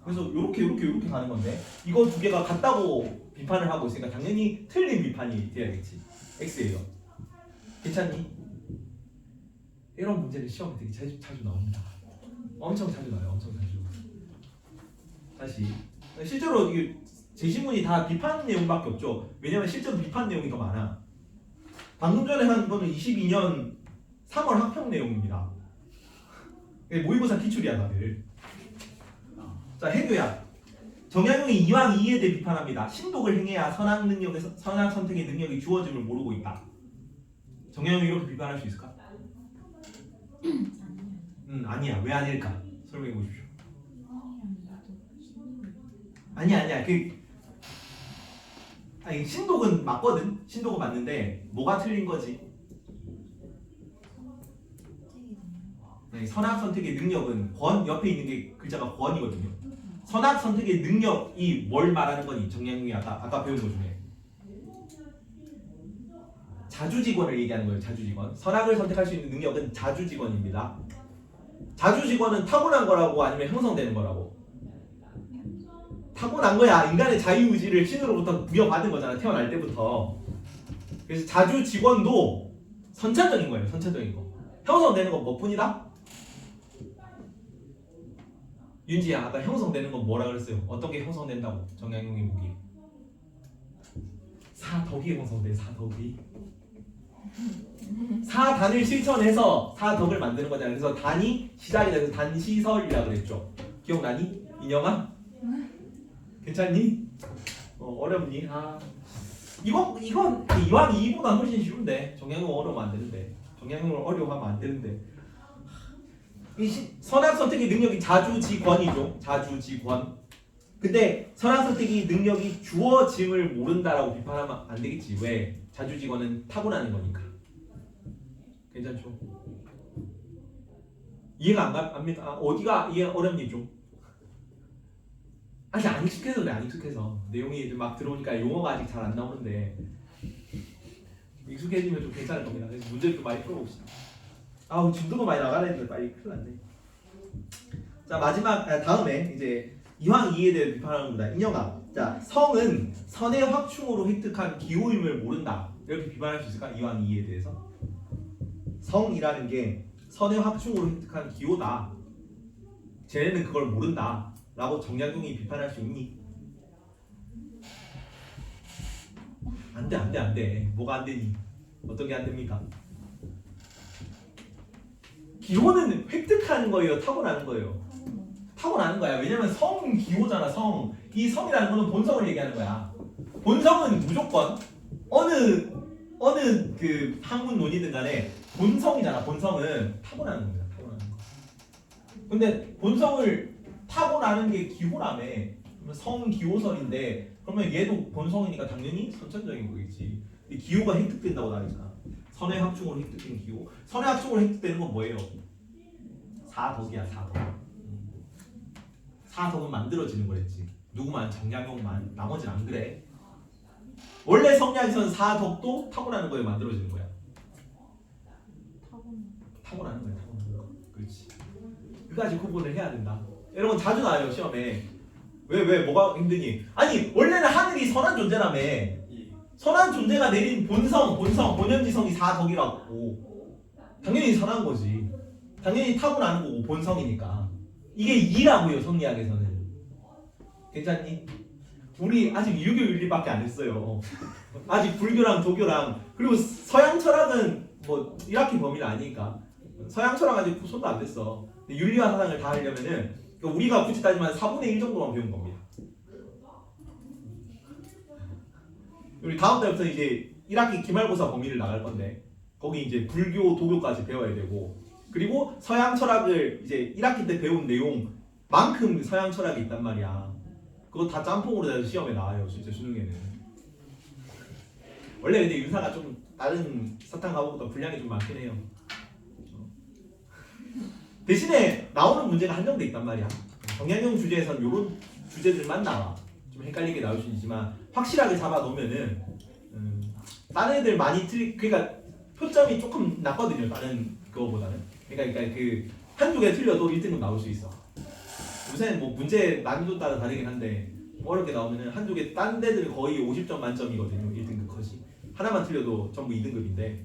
그래서 요렇게 가는 건데 이거 두 개가 같다고 비판을 하고 있으니까 당연히 틀린 비판이 돼야겠지. X예요. 괜찮니? 이런 문제는 시험에 되게 자주 나옵니다. 엄청 자주 나와요. 엄청 자주. 다시 실제로 이게 제시문이 다 비판 내용밖에 없죠. 왜냐면 실제로 비판 내용이 더 많아. 방금 전에 한 거는 22년 3월 학평 내용입니다. 모의고사 기출이야 다들. 자, 해교야. 정약용이 이왕 이에 대해 비판합니다. 신독을 행해야 선악 선택의 능력이 주어짐을 모르고 있다. 정약용이 이렇게 비판할 수 있을까? 아니야. 왜 아닐까? 설명해 보십시오. 아니야. 아니 신독은 맞거든. 신독은 맞는데 뭐가 틀린 거지? 아니, 선악 선택의 능력은 권 옆에 있는 게 글자가 권이거든요. 선악 선택의 능력이 뭘 말하는 거니? 정약용이 아까 배운 것 중에 자주직원을 얘기하는 거예요. 자주직원. 선악을 선택할 수 있는 능력은 자주직원입니다. 자주직원은 타고난 거라고 아니면 형성되는 거라고? 타고난 거야. 인간의 자유의지를 신으로부터 부여받은 거잖아. 태어날 때부터. 그래서 자주직원도 선천적인 거예요. 선천적인 거. 형성되는 건 뭐뿐이다? 윤지야, 아까 형성되는 건 뭐라 그랬어요? 어떤 게 형성된다고? 정약용이 보기. 사덕이 형성돼. 사덕이. 사단을 실천해서 사덕을 만드는 거잖아. 그래서 단이 시작이 돼서 단시설이라 그랬죠. 기억나니? 인영아? 괜찮니? 어렵니? 이건 이왕 2보다 훨씬 쉬운데 정약용 어려우면 안 되는데 정약용을 어려워하면 안 되는데 선악 선택의 능력이 자주지권이죠. 자주지권. 근데 선악 선택의 능력이 주어짐을 모른다라고 비판하면 안 되겠지. 왜? 자주지권은 타고나는 거니까. 괜찮죠? 이해가 안갑니까? 어디가 이해 어렵니 좀? 아직 안 익숙해서 그래. 안 익숙해서 내용이 이제 막 들어오니까 용어가 아직 잘 안 나오는데 익숙해지면 좀 괜찮을 겁니다. 그래서 문제를 좀 많이 풀어봅시다. 진도가 많이 나가야 되는데 빨리 큰일 났네. 자 마지막 다음에 이제 이황 이에 대해 비판하는 겁니다. 인영아, 자 성은 선의 확충으로 획득한 기호임을 모른다. 이렇게 비판할 수 있을까? 이황 이에 대해서 성이라는 게 선의 확충으로 획득한 기호다. 쟤네는 그걸 모른다. 라고 정약용이 비판할 수 있니? 안 돼. 뭐가 안 되니? 어떤 게 안 됩니까? 기호는 획득하는 거예요? 타고나는 거예요? 타고나는 거야. 왜냐면 성 기호잖아. 성. 이 성이라는 거는 본성을 얘기하는 거야. 본성은 무조건 어느 그 학문 논의든 간에 본성이잖아. 본성은 타고나는 겁니다. 타고나는 거. 근데 본성을 타고나는 게 기호라며. 그러면 성기호설인데 그러면 얘도 본성이니까 당연히 선천적인 거겠지. 근데 기호가 획득된다고 나니까 선의 확충으로 획득된 기호. 선의 확충으로 획득되는 건 뭐예요? 사덕이야. 사덕은 만들어지는 거랬지. 누구만? 정약용만. 나머지는 안 그래. 원래 성리학에서는 사덕도 타고나는 거에 만들어지는 거야. 타고나는 거야. 그렇지. 그까지 구분을 해야 된다. 이런 건 자주 나와요 시험에. 왜 뭐가 힘드니? 아니 원래는 하늘이 선한 존재라며. 선한 존재가 내린 본연지성이 사덕이라고. 당연히 선한 거지. 당연히 타고나는 거고 본성이니까. 이게 2라고요 성리학에서는. 괜찮니? 우리 아직 유교 윤리밖에 안 했어요. 아직 불교랑 도교랑 그리고 서양 철학은 뭐 1학기 범위는 아니니까. 서양 철학 아직 손도 안 댔어. 근데 윤리와 사상을 다 하려면은 우리가 굳이 따지면 4분의 1 정도만 배운 겁니다. 우리 다음 달부터 이제 1학기 기말고사 범위를 나갈 건데 거기 이제 불교, 도교까지 배워야 되고 그리고 서양 철학을 이제 1학기 때 배운 내용만큼 서양 철학이 있단 말이야. 그거 다 짬뽕으로 돼서 시험에 나와요. 진짜 수능에는. 원래 근데 윤사가 좀 다른 사탕 과목보다 분량이 좀 많긴 해요. 대신에 나오는 문제가 한정돼 있단 말이야. 정약용 주제에선 이런 주제들만 나와. 좀 헷갈리게 나올 수 있지만 확실하게 잡아 놓으면은 다른 애들 많이 그러니까 표점이 조금 낮거든요. 다른 그거보다는. 그러니까 그 한두 개 틀려도 1등급 나올 수 있어. 요새는 뭐 문제 난이도 따라 다르긴 한데 어렵게 나오면은 한두 개 딴 데들은 거의 50점 만점이거든요. 1등급 컷이. 하나만 틀려도 전부 2등급인데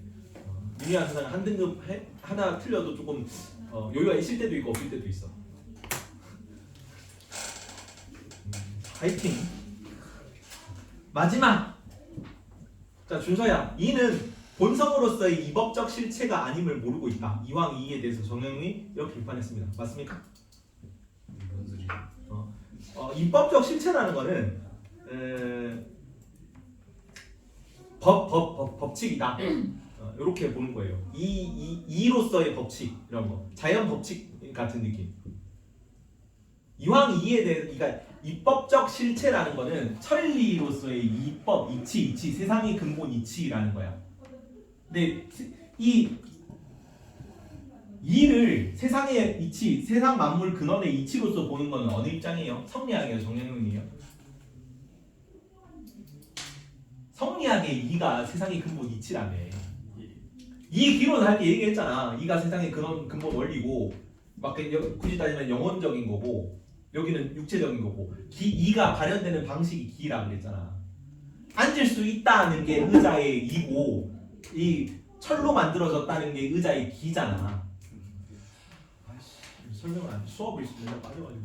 윤리학 사상은 한 등급 하나 틀려도 조금 여유가 있을 때도 있고 없을 때도 있어. 파이팅. 마지막. 자 준서야. 이는 본성으로서의 이법적 실체가 아님을 모르고 있다. 이왕 이에 대해서 정약용이 이렇게 비판했습니다. 맞습니까? 입법적 실체라는 거는 법칙이다. 이렇게 보는 거예요. 이로서의 법칙 이런 거, 자연 법칙 같은 느낌. 이왕 이에 대해, 그러니까 입법적 실체라는 거는 천리로서의 이법, 이치, 세상의 근본 이치라는 거야. 근데 이 이를 세상의 이치, 세상 만물 근원의 이치로서 보는 거는 어느 입장이에요? 성리학이에요, 정약용이에요? 성리학의 이가 세상의 근본 이치라며. 이 기론 할 때 얘기했잖아. 이가 세상의 근본 원리고, 막 굳이 따지면 영혼적인 거고, 여기는 육체적인 거고, 이가 발현되는 방식이 기라 그랬잖아. 앉을 수 있다는 게 의자의 이고, 이 철로 만들어졌다는 게 의자의 기잖아. 설명을 안 해. 수업을 맨날 빠져가지고.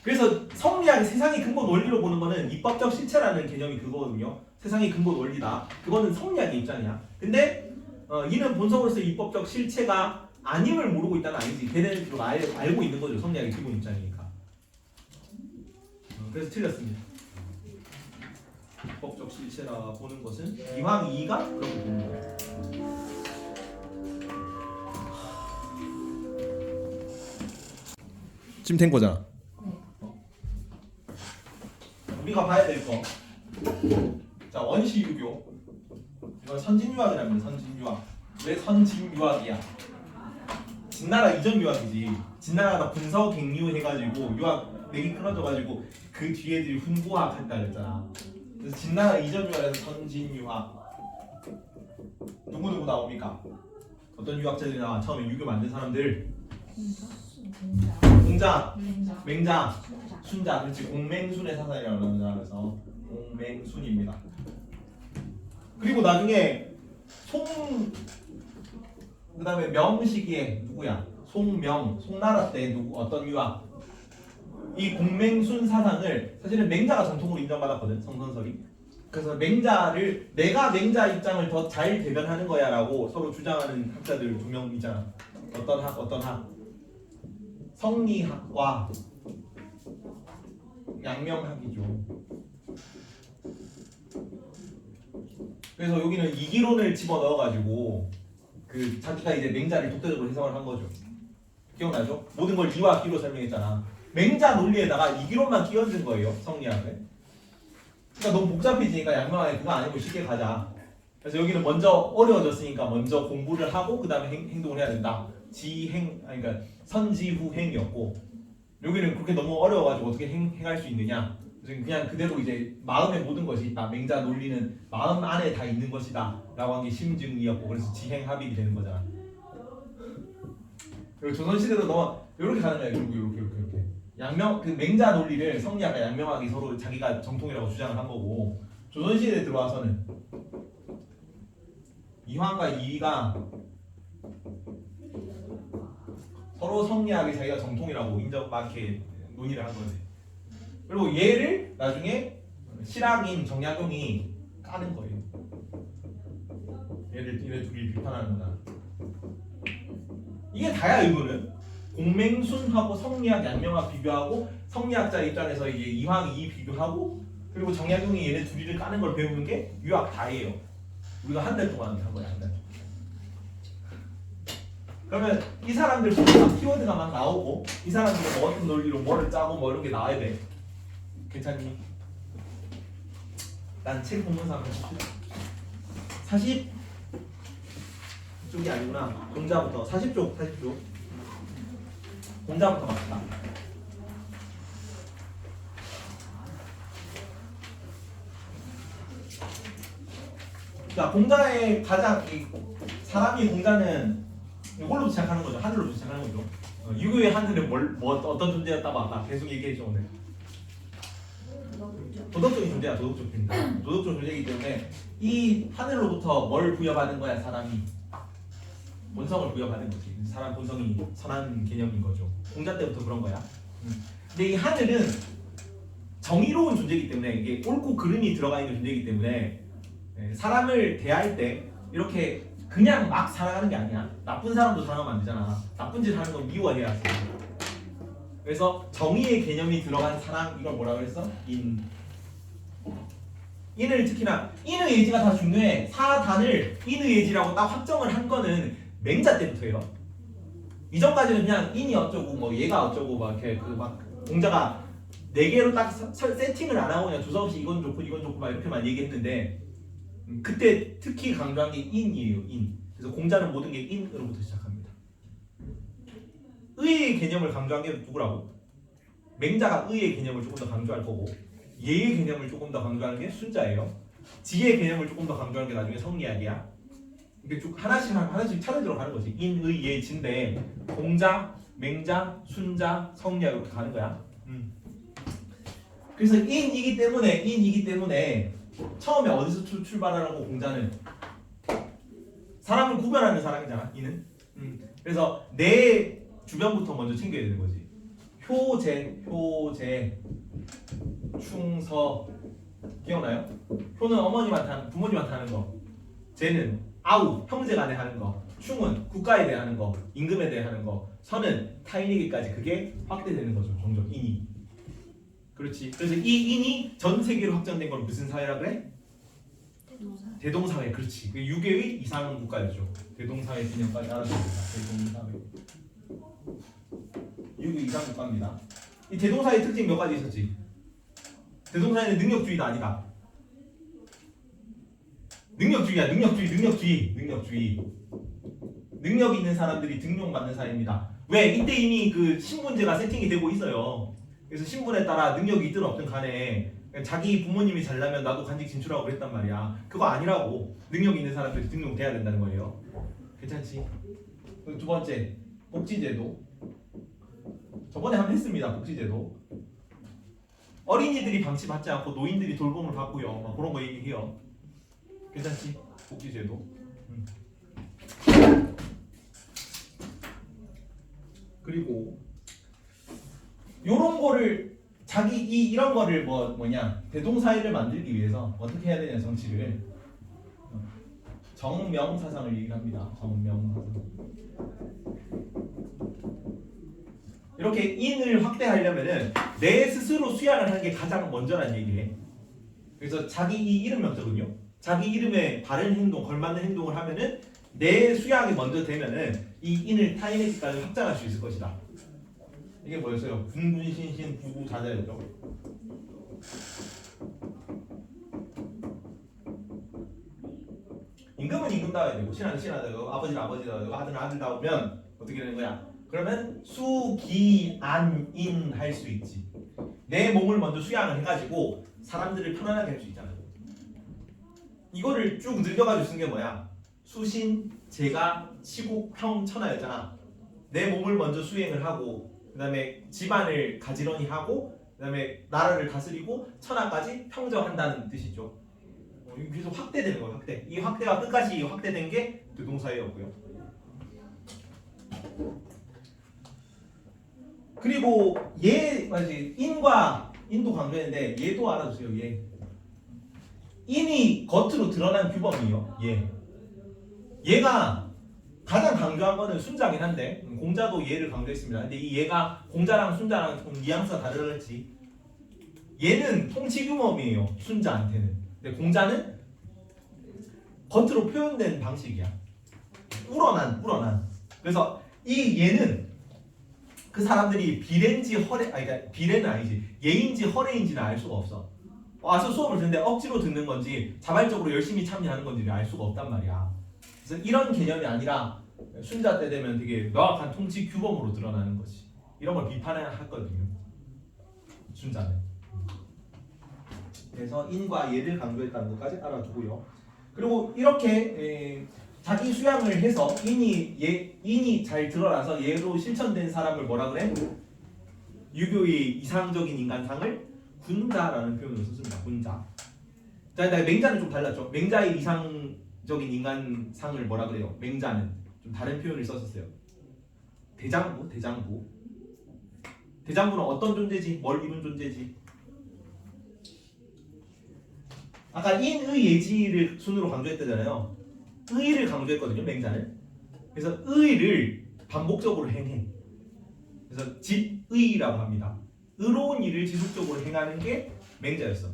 그래서 성리학이 세상의 근본 원리로 보는 거는 입법적 실체라는 개념이 그거거든요. 세상의 근본 원리다. 그거는 성리학의 입장이야. 근데 이는 본성으로서 입법적 실체가 아님을 모르고 있다는 아니지. 걔네는 알고 있는 거죠. 성리학의 기본 입장이니까. 그래서 틀렸습니다. 입법적 실체라 보는 것은 이왕 이가 그렇게 보는 거예요. 지금 된 거잖아. 우리가 봐야 될 거. 자, 원시유교. 이건 선진유학이랍니다. 선진유학. 왜 선진유학이야? 진나라 이전 유학이지. 진나라가 분서갱유 해가지고 유학 맥이 끊어져가지고 그 뒤에들이 훈구학 했다 그랬잖아. 그래서 진나라 이전 유학에서 선진유학. 누구 나옵니까? 어떤 유학자들이 나와? 처음에 유교 만든 사람들. 공자, 맹자, 순자, 그렇지. 공맹순의 사상이라고 그러잖아. 그래서 공맹순입니다. 그리고 나중에 그다음에 명 시기에 누구야? 송나라 때 어떤 유학? 이 공맹순 사상을 사실은 맹자가 정통으로 인정받았거든. 성선설이. 그래서 내가 맹자 입장을 더 잘 대변하는 거야라고 서로 주장하는 학자들 두 명이잖아. 어떤 학? 성리학과 양명학이죠. 그래서 여기는 이기론을 집어넣어가지고 그 자기가 이제 맹자를 독자적으로 해석을 한 거죠. 기억나죠? 모든 걸 이와 기로 설명했잖아. 맹자 논리에다가 이기론만 끼얹은 거예요. 성리학을. 그러니까 너무 복잡해지니까 양명학에 그거 아니고 쉽게 가자. 그래서 여기는 먼저 어려워졌으니까 먼저 공부를 하고 그 다음에 행동을 해야 된다. 그러니까 선지후행이었고, 여기는 그렇게 너무 어려워가지고 어떻게 행할 수 있느냐. 그냥 그대로 이제 마음의 모든 것이 있다. 맹자 논리는 마음 안에 다 있는 것이다 라고 한 게 심증이었고, 그래서 지행합일이 되는 거잖아. 그리고 조선시대로 넘어 이렇게 가는 거야. 이렇게 그 맹자 논리를 성리학과 양명학이 서로 자기가 정통이라고 주장을 한 거고, 조선시대에 들어와서는 이황과 이의가 서로 성리학이 자기가 정통이라고 인정받게 논의를 한 거지. 그리고 얘를 나중에 실학인 정약용이 까는 거예요. 얘네 둘이 비판하는 거다. 이게 다야. 이거는 공맹순하고 성리학, 양명학 비교하고, 성리학자 입장에서 이제 이황, 이 비교하고, 그리고 정약용이 얘네 둘이를 까는 걸 배우는 게 유학 다예요. 우리가 한 달 동안 한 거야. 한 달. 그러면 이 사람들 보면 키워드가 막 나오고, 이 사람들은 뭐 어떤 논리로 뭐를 짜고 뭐 이런 게 나와야 돼. 괜찮니? 난 책 본문상 40쪽이 아니구나. 공자부터 40쪽. 공자부터 갑시다. 자, 공자의 가장 사람이 공자는 이걸로 시작하는 거죠. 하늘로 시작하는 거죠. 유교의 하늘은 어떤 존재였다고 아까 계속 얘기했죠 오늘. 도덕적인 존재야. 도덕적 존재이기 때문에 이 하늘로부터 뭘 부여받은 거야 사람이? 본성을 부여받은 거지. 사람 본성이 선한 개념인 거죠. 공자 때부터 그런 거야. 근데 이 하늘은 정의로운 존재이기 때문에, 이게 옳고 그름이 들어가 있는 존재이기 때문에 사람을 대할 때 이렇게 그냥 막 사랑하는 게 아니야. 나쁜 사람도 사랑하면 안 되잖아. 나쁜 짓 하는 건 미워해야지. 그래서 정의의 개념이 들어간 사랑 이걸 뭐라 그랬어? 인을 특히나 인의 예지가 다 중요해. 사단을 인의 예지라고 딱 확정을 한 거는 맹자 때부터예요. 이전까지는 그냥 인이 어쩌고 뭐 얘가 어쩌고 막 이렇게 그 막 공자가 네 개로 딱 세팅을 안 하고 그냥 조사 없이 이건 좋고 이건 좋고 막 이렇게만 얘기했는데 그때 특히 강조한 게 인이에요. 인. 그래서 공자는 모든 게 인으로부터 시작합니다. 의의 개념을 강조한 게 누구라고? 맹자가 의의 개념을 조금 더 강조할 거고 예의 개념을 조금 더 강조하는 게 순자예요. 지혜의 개념을 조금 더 강조하는 게 나중에 성리학이야. 이게 쭉 하나씩 차례대로 가는 거지. 인, 의, 예, 진데 공자, 맹자, 순자, 성리학 이렇게 가는 거야. 그래서 인이기 때문에 처음에 어디서 출발하라고 공자는 사람을 구별하는 사람이잖아. 인은. 그래서 내 주변부터 먼저 챙겨야 되는 거지. 효제, 충서 기억나요? 효는 어머님한테 하는, 부모님한테 하는 거. 제는 아우 형제 간에 하는 거. 충은 국가에 대해 하는 거. 임금에 대해 하는 거. 서는 타인에게까지 그게 확대되는 거죠. 종종 인이. 그렇지. 그래서 이 인이 전 세계로 확장된 건 무슨 사회라 그래? 대동사회. 그렇지. 그 유교의 이상 국가였죠. 대동사회 개념까지 알아줍니다. 대동사회. 유교 이상 국가입니다. 이 대동사의 특징 몇 가지 있었지? 대동사회는 능력주의다 아니다. 능력주의야. 능력주의. 능력 있는 사람들이 등용받는 사회입니다. 왜? 이때 이미 그 신분제가 세팅이 되고 있어요. 그래서 신분에 따라 능력이 있든 없든 간에 자기 부모님이 잘나면 나도 간직 진출하고 그랬단 말이야. 그거 아니라고. 능력 있는 사람들이 등용돼야 된다는 거예요. 괜찮지? 그리고 두 번째, 복지제도. 저번에 한번 했습니다. 복지제도. 어린이들이 방치받지 않고 노인들이 돌봄을 받고요. 막 그런 거 얘기해요. 괜찮지? 복지제도. 그리고 요런 거를 이런 거를 뭐냐 대동사회를 만들기 위해서 어떻게 해야 되냐 정치를 정명사상을 얘기를 합니다. 정명사상. 이렇게 인을 확대하려면은 내 스스로 수양을 하는 게 가장 먼저란 얘기해. 그래서 자기 이 이름 명적은요. 자기 이름에 바른 행동, 걸맞는 행동을 하면은 내 수양이 먼저 되면은 이 인을 타인에게까지 확장할 수 있을 것이다. 이게 뭐였어요? 군군신신 부부자자였죠. 임금은 임금다워야 되고 신하는 신하다고 아버지는 아버지다우고 아들은 아들다우면 어떻게 되는 거야? 그러면 수기안인 할 수 있지. 내 몸을 먼저 수양을 해가지고 사람들을 편안하게 할 수 있잖아. 이거를 쭉 늘려가지고 쓴 게 뭐야? 수신, 제가, 치국, 평, 천하였잖아. 내 몸을 먼저 수행을 하고 그 다음에 집안을 가지런히 하고 그 다음에 나라를 다스리고 천하까지 평정한다는 뜻이죠. 그래서 확대되는 거예요. 확대. 이 확대가 끝까지 확대된 게 대동사회였고요. 그리고 인과 인도 강조했는데 얘도 알아주세요. 인이 겉으로 드러난 규범이에요. 얘가 가장 강조한 거는 순자긴 한데 공자도 얘를 강조했습니다. 근데 이 얘가 공자랑 순자랑 좀 뉘앙스가 다르겠지. 얘는 통치 규범이에요. 순자한테는. 근데 공자는 겉으로 표현된 방식이야. 우러난. 그래서 이 얘는 그 사람들이 비례인지 그러니까 비례는 아니지. 예인지 허례인지는 알 수가 없어. 와서 수업을 듣는데 억지로 듣는 건지 자발적으로 열심히 참여하는 건지를 알 수가 없단 말이야. 그래서 이런 개념이 아니라 순자 때 되면 되게 명확한 통치 규범으로 드러나는 거지. 이런 걸 비판했거든요. 순자는. 그래서 인과 예를 강조했다는 것까지 알아두고요. 그리고 이렇게 자기 수양을 해서 인이 잘 드러나서 예로 실천된 사람을 뭐라 그래? 유교의 이상적인 인간상을 군자라는 표현을 썼습니다. 군자. 자, 맹자는 좀 달랐죠. 맹자의 이상적인 인간상을 뭐라 그래요? 맹자는 좀 다른 표현을 썼었어요. 대장부. 대장부는 어떤 존재지? 뭘 이룬 존재지? 아까 인의 예지를 순으로 강조했다잖아요. 의를 강조했거든요. 맹자는. 그래서 의를 반복적으로 행해. 그래서 집의라고 합니다. 의로운 일을 지속적으로 행하는 게 맹자였어.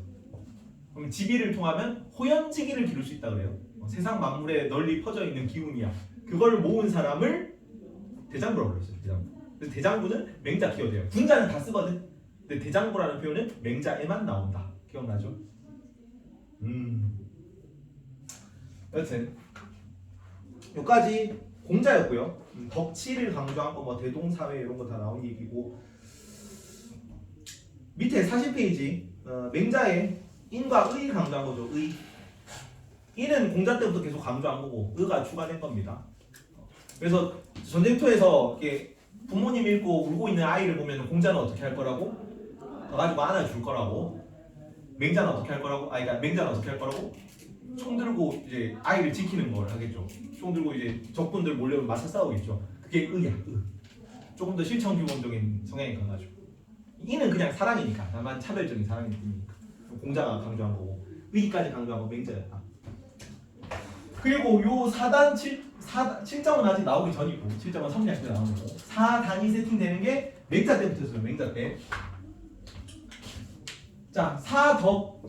그럼 집의를 통하면 호연지기를 기를 수 있다 그래요. 세상 만물에 널리 퍼져 있는 기운이야. 그걸 모은 사람을 대장부라고 그랬어요. 대장부. 그래서 대장부는 맹자 키워드예요. 군자는 다 쓰거든. 근데 대장부라는 표현은 맹자에만 나온다. 기억나죠? 여튼 여기까지 공자였고요. 덕치를 강조한 거 뭐 대동사회 이런 거 다 나온 얘기고 밑에 40페이지 맹자의 인과 의 강조한 거죠. 의. 이는 공자 때부터 계속 강조한 거고 의가 추가된 겁니다. 그래서 전쟁터에서 이렇게 부모님 잃고 울고 있는 아이를 보면 공자는 어떻게 할 거라고? 가가지고 안아줄 거라고. 맹자는 어떻게 할 거라고? 그러니까 맹자는 어떻게 할 거라고? 총 들고 이제 아이를 지키는 걸 하겠죠. 총 들고 이제 적군들 몰려오면 맞서 싸우겠죠. 그게 의야. 의. 조금 더 실천규범적인 성향이 강하죠. 이는 그냥 사랑이니까. 다만 차별적인 사랑일 뿐이니까. 공자가 강조한 거고 의까지 강조한 거 맹자였다. 그리고 요 7점은 아직 나오기 전이고 7점은 성리학 때 나오는 거 4단이 세팅되는 게 맹자 때부터였어요. 맹자 때. 자, 사덕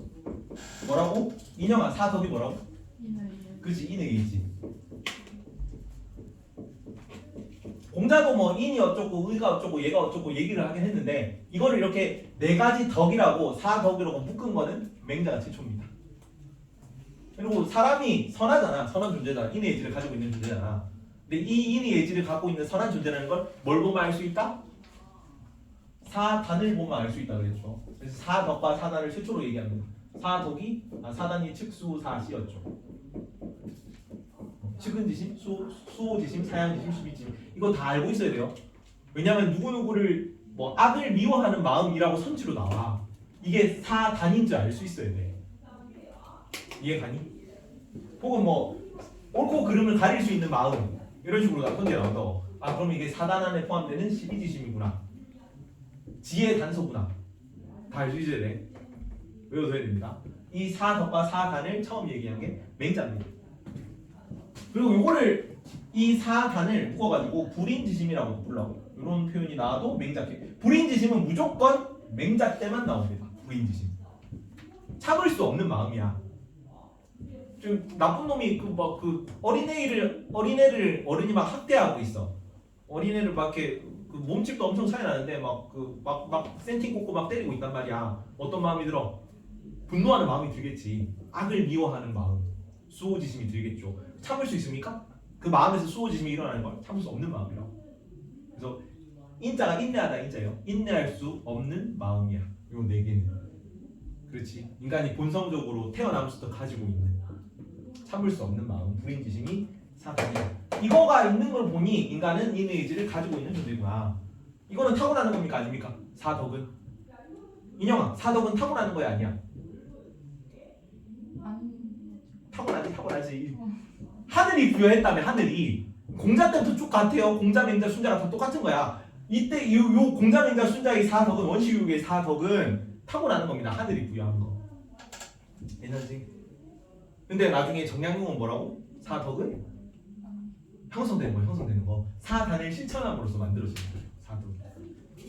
뭐라고? 인형아, 사덕이 뭐라고? 그치, 인의이지. 공자도 뭐 인이 어쩌고 의가 어쩌고 얘가 어쩌고 얘기를 하긴 했는데 이거를 이렇게 네 가지 덕이라고 사덕이라고 묶은 거는 맹자가 최초입니다. 그리고 사람이 선하잖아. 선한 존재잖아. 인의 예지를 가지고 있는 존재잖아. 근데 이 인의 예지를 갖고 있는 선한 존재라는 걸 뭘 보면 알 수 있다? 사단을 보면 알 수 있다 그랬죠. 그래서 사덕과 사단을 최초로 얘기합니다. 사단이 측수사시였죠. 측은지심, 수호지심, 사양지심, 수비지심 이거 다 알고 있어야 돼요. 왜냐하면 누구누구를 뭐 악을 미워하는 마음이라고 선지로 나와. 이게 사단인 줄 알 수 있어야 돼. 이해가니? 혹은 뭐 옳고 그름을 가릴 수 있는 마음 이런 식으로 선지에 나온다고. 아 그럼 이게 사단 안에 포함되는 12지심이구나. 지혜 단서구나. 다 알 수 있어야 돼. 외워둬야 됩니다. 이 사덕과 사단을 처음 얘기한 게 맹자입니다. 그리고 요거를 이 사단을 묶어가지고 불인지심이라고 불러요. 이런 표현이 나와도 맹자. 불인지심은 무조건 맹자 때만 나옵니다. 불인지심. 참을 수 없는 마음이야. 좀 나쁜 놈이 그 어린애를 어른이 막 학대하고 있어. 어린애를 막 이렇게 그 몸집도 엄청 차이 나는데 막 센팅 꽂고 막 때리고 있단 말이야. 어떤 마음이 들어? 분노하는 마음이 들겠지. 악을 미워하는 마음, 수호지심이 들겠죠. 참을 수 있습니까? 그 마음에서 수호지심이 일어나는 걸 참을 수 없는 마음이라고. 그래서 인자가 인내하다 인자예요. 인내할 수 없는 마음이야. 요 네 개는. 그렇지. 인간이 본성적으로 태어나면서부터 가지고 있는 참을 수 없는 마음, 불인지심이 사단이야. 이거가 있는 걸 보니 인간은 인의 의지를 가지고 있는 존재구나. 이거는 타고나는 겁니까 아닙니까? 사덕은. 인형아, 사덕은 타고나는 거야 아니야? 타고나지. 하늘이 부여했다며. 하늘이 공자 때부터 쭉 같아요. 공자, 맹자, 순자가 다 똑같은 거야. 이때 요 공자, 맹자, 순자의 사덕은 원시교육의 사덕은 타고나는 겁니다. 하늘이 부여한 거. 에너지. 근데 나중에 정약용은 뭐라고? 사덕은 형성되는 거, 형성되는 거. 사단을 실천함으로써 만들어지는 거예요. 사덕.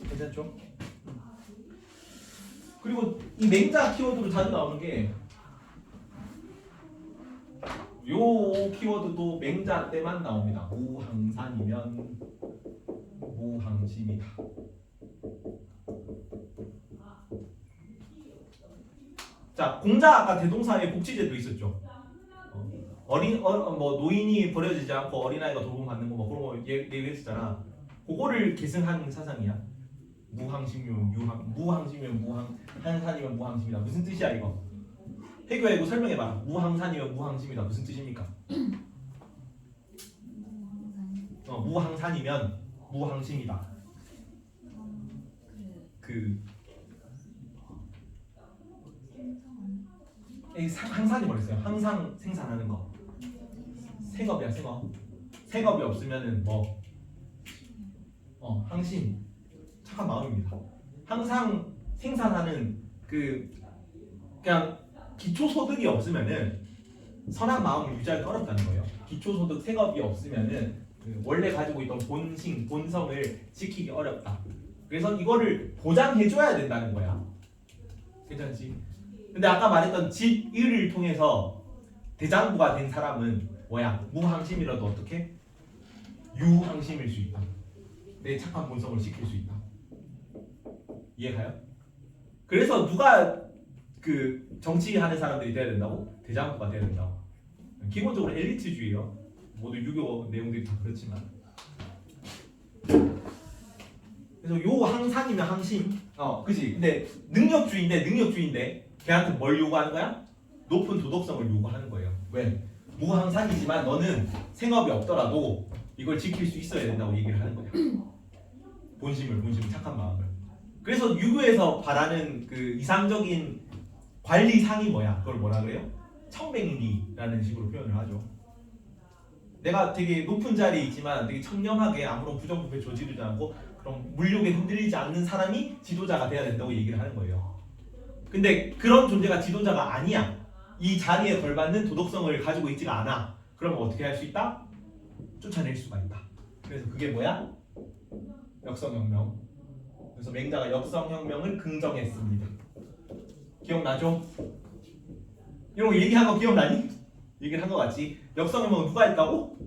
괜찮죠? 그리고 이 맹자 키워드로 자주 나오는 게 요 키워드도 맹자 때만 나옵니다. 무항산이면 무항심이다. 자, 공자 아까 대동사에 복지제도 있었죠. 뭐 노인이 버려지지 않고 어린아이가 돌봄받는 거 뭐 그런 거 얘기했었잖아. 그거를 계승한 사상이야. 무항심이면 무항산이면 무항심이다. 무슨 뜻이야 이거? 해교야 이거 설명해봐. 무항산이면 무항심이다. 무슨 뜻입니까? 무항산이면 무항심이다. 항산이 뭐랬어요? 항상 생산하는 거. 생업이야 생업. 생업이 없으면은 뭐 항심 착한 마음입니다. 항상 생산하는 그냥 기초소득이 없으면은 선한 마음을 유지하기 어렵다는 거예요. 기초소득 생업이 없으면은 원래 가지고 있던 본性, 본성을 지키기 어렵다. 그래서 이거를 보장해줘야 된다는 거야. 괜찮지? 근데 아까 말했던 집,을을 통해서 대장부가 된 사람은 뭐야? 무항심이라도 어떻게? 유항심일 수 있다. 내 착한 본성을 지킬 수 있다. 이해가요? 그래서 누가 그 정치하는 사람들이 돼야 된다고? 대장부가 돼야 된다고. 기본적으로 엘리트주의요. 모두 유교 내용들이 다 그렇지만. 그래서 요 항상이면 항심. 그지? 근데 능력주의인데 걔한테 뭘 요구하는 거야? 높은 도덕성을 요구하는 거예요. 왜? 무항상이지만 너는 생업이 없더라도 이걸 지킬 수 있어야 된다고 얘기를 하는 거야. 본심을 착한 마음을. 그래서 유교에서 바라는 그 이상적인 관리상이 뭐야? 그걸 뭐라 그래요? 청맹리라는 식으로 표현을 하죠. 내가 되게 높은 자리에 있지만 되게 청렴하게 아무런 부정부패 저지르지 않고 그런 물욕에 흔들리지 않는 사람이 지도자가 돼야 된다고 얘기를 하는 거예요. 근데 그런 존재가 지도자가 아니야. 이 자리에 걸맞는 도덕성을 가지고 있지가 않아. 그러면 어떻게 할 수 있다? 쫓아낼 수가 있다. 그래서 그게 뭐야? 역성혁명. 그래서 맹자가 역성혁명을 긍정했습니다. 기억나죠? 이런 거 얘기한 거 기억나니? 얘기를 한 거 같지? 역성혁명을 누가 했다고?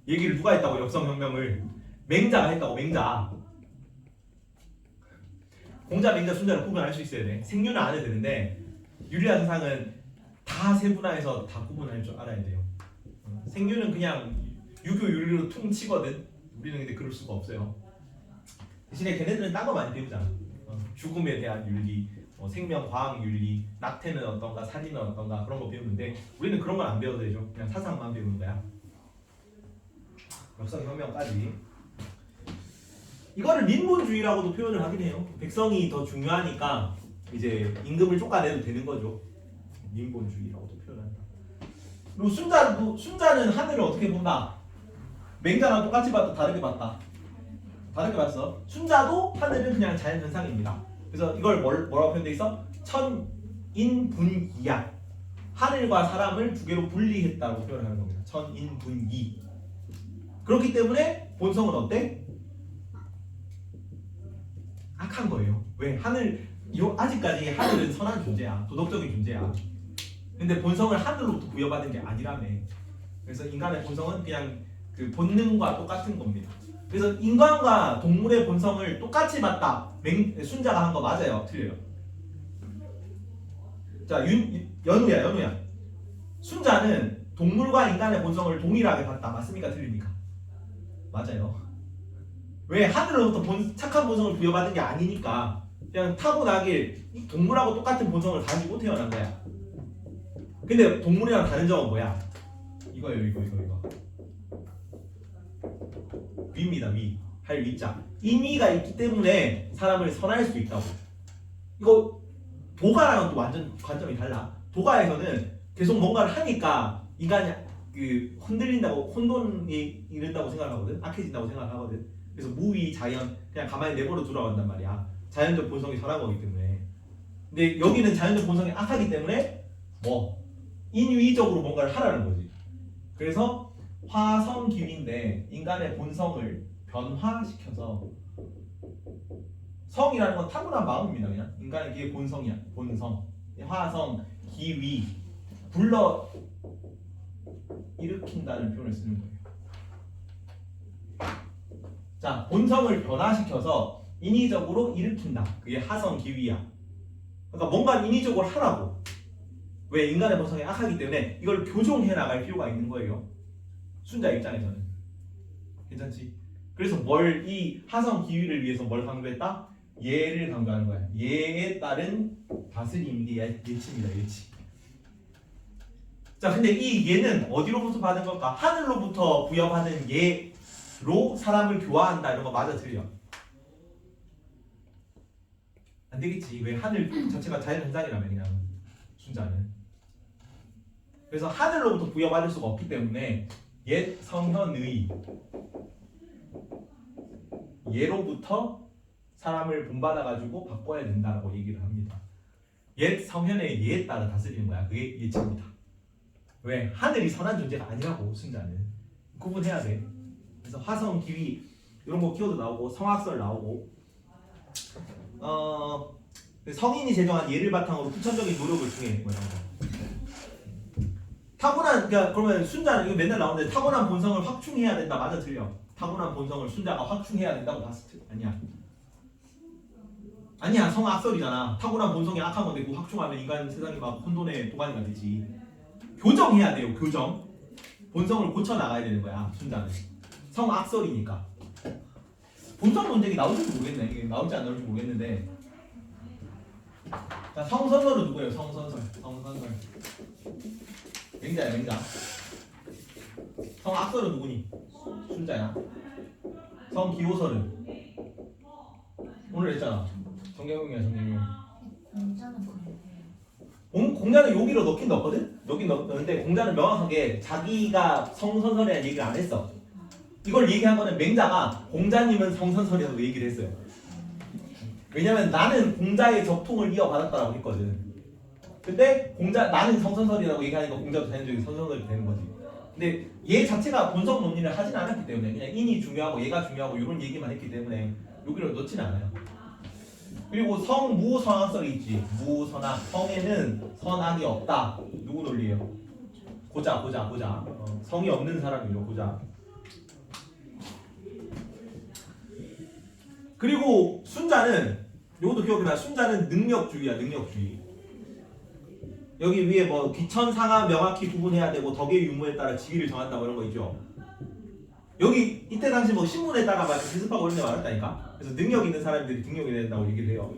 얘기를 누가 했다고? 역성혁명을 맹자가 했다고. 맹자. 공자, 맹자, 순자를 구분할 수 있어야 돼. 생유는 안 해도 되는데 유리한 세상은 다 세분화해서 다 구분할 줄 알아야 돼요. 생유는 그냥 유교 윤리로 퉁치거든. 우리는 근데 그럴 수가 없어요. 대신에 걔네들은 딴 거 많이 배우잖아. 죽음에 대한 윤리, 생명 과학 윤리, 낙태는 어떤가, 살인은 어떤가 그런 거 배우는데 우리는 그런 건 안 배워도 되죠. 그냥 사상만 배우는 거야. 역성혁명까지. 이거를 민본주의라고도 표현을 하긴 해요. 백성이 더 중요하니까 이제 임금을 쫓아내도 되는 거죠. 민본주의라고도 표현한다. 그리고 순자는 하늘을 어떻게 본다? 맹자랑 똑같이 봤다, 다르게 봤다. 다르게 봤어. 순자도 하늘은 그냥 자연 현상입니다. 그래서 이걸 뭐라고 표현돼 있어? 천인분이야. 하늘과 사람을 두 개로 분리했다고 표현하는 겁니다. 천인분이. 그렇기 때문에 본성은 어때? 악한 거예요. 왜? 아직까지 하늘은 선한 존재야. 도덕적인 존재야. 근데 본성을 하늘로부터 부여받은 게 아니라며. 그래서 인간의 본성은 그냥 그 본능과 똑같은 겁니다. 그래서 인간과 동물의 본성을 똑같이 봤다. 순자가 한 거 맞아요? 틀려요? 자, 연우야. 순자는 동물과 인간의 본성을 동일하게 봤다. 맞습니까? 틀립니까? 맞아요. 왜? 하늘로부터 착한 본성을 부여받은 게 아니니까 그냥 타고나길 동물하고 똑같은 본성을 가지고 태어난 거야. 근데 동물이랑 다른 점은 뭐야? 이거예요. 이거. 위입니다. 위. 할 위자. 인위가 있기 때문에 사람을 선할 수 있다고. 이거 도가랑은 또 완전 관점이 달라. 도가에서는 계속 뭔가를 하니까 인간이 그 흔들린다고, 혼돈이 이른다고 생각하거든. 악해진다고 생각하거든. 그래서 무위 자연, 그냥 가만히 내버려 두라고 단 말이야. 자연적 본성이 선한 거기 때문에. 근데 여기는 자연적 본성이 악하기 때문에 인위적으로 뭔가를 하라는 거지. 그래서 화성기위인데 인간의 본성을 변화시켜서, 성이라는 건 타고난 마음입니다. 그냥 인간의 그게 본성이야. 본성. 화성, 기위, 불러 일으킨다는 표현을 쓰는 거예요. 자, 본성을 변화시켜서 인위적으로 일으킨다. 그게 하성, 기위야. 그러니까 뭔가 인위적으로 하라고. 왜? 인간의 본성이 악하기 때문에 이걸 교정해 나갈 필요가 있는 거예요. 순자 입장에서는. 괜찮지? 그래서 이 하성 기위를 위해서 뭘 강조했다? 예를 강조하는 거야. 예에 따른 다스림. 이게 예치입니다. 예치. 자, 근데 이 예는 어디로부터 받은 걸까? 하늘로부터 부여받은 예로 사람을 교화한다. 이런 거 맞아, 틀려? 안 되겠지. 왜? 하늘 자체가 자연현상이라며 그냥 순자는. 그래서 하늘로부터 부여받을 수가 없기 때문에 옛 성현의 예로부터 사람을 본받아가지고 바꿔야 된다라고 얘기를 합니다. 옛 성현의 예에 따라 다스리는 거야. 그게 예치입니다. 왜? 하늘이 선한 존재가 아니라고. 순자는 구분해야 돼. 그래서 화성, 기위 이런 거 키워드 나오고 성악설 나오고 성인이 제정한 예를 바탕으로 후천적인 노력을 통해 뭐 이런 거. 타고난 그러니까 그러면 순자는 이거 맨날 나오는데 타고난 본성을 확충해야 된다. 맞아 틀려? 타고난 본성을 순자가 확충해야 된다고 봤을 때 아니야. 아니야 성악설이잖아. 타고난 본성이 악한 건데 그 확충하면 인간 세상이 막 혼돈의 도가니가 되지. 교정해야 돼요. 교정. 본성을 고쳐 나가야 되는 거야. 순자는 성악설이니까. 본성 논쟁이 나올지 모르겠네. 이게 나올지 안 나올지 모르겠는데. 자 성선설은 누구예요? 성선설. 맹자야 맹자. 성악설은 누구니? 순자야. 성기호설은 오늘 했잖아. 정경용이야 정경용. 공자는 그래요. 공자는 여기로 넣긴 넣거든? 넣긴 넣는데 공자는 명확하게 자기가 성선설이라는 얘기를 안 했어. 이걸 얘기한 거는 맹자가 공자님은 성선설이라고 얘기를 했어요. 왜냐면 나는 공자의 적통을 이어받았다라고 했거든. 근데 나는 성선설이라고 얘기하니까 공자도 자연적인 성선설이 되는 거지. 근데 얘 자체가 본성 논의를 하진 않았기 때문에 그냥 인이 중요하고 얘가 중요하고 이런 얘기만 했기 때문에 여기로 넣지는 않아요. 그리고 무선악설이 있지. 무선악. 성에는 선악이 없다. 누구 논리예요? 고자. 성이 없는 사람이죠. 고자. 그리고 순자는 이것도 기억해놔. 순자는 능력주의야. 능력주의. 여기 위에 뭐 귀천상하 명확히 구분해야 되고 덕의 유무에 따라 지위를 정한다 뭐 이런 거 있죠. 여기 이때 당시 뭐 신문에 따라 막 기습하고 이런 데 많았다니까. 그래서 능력 있는 사람들이 등록이 된다고 얘기를 해요.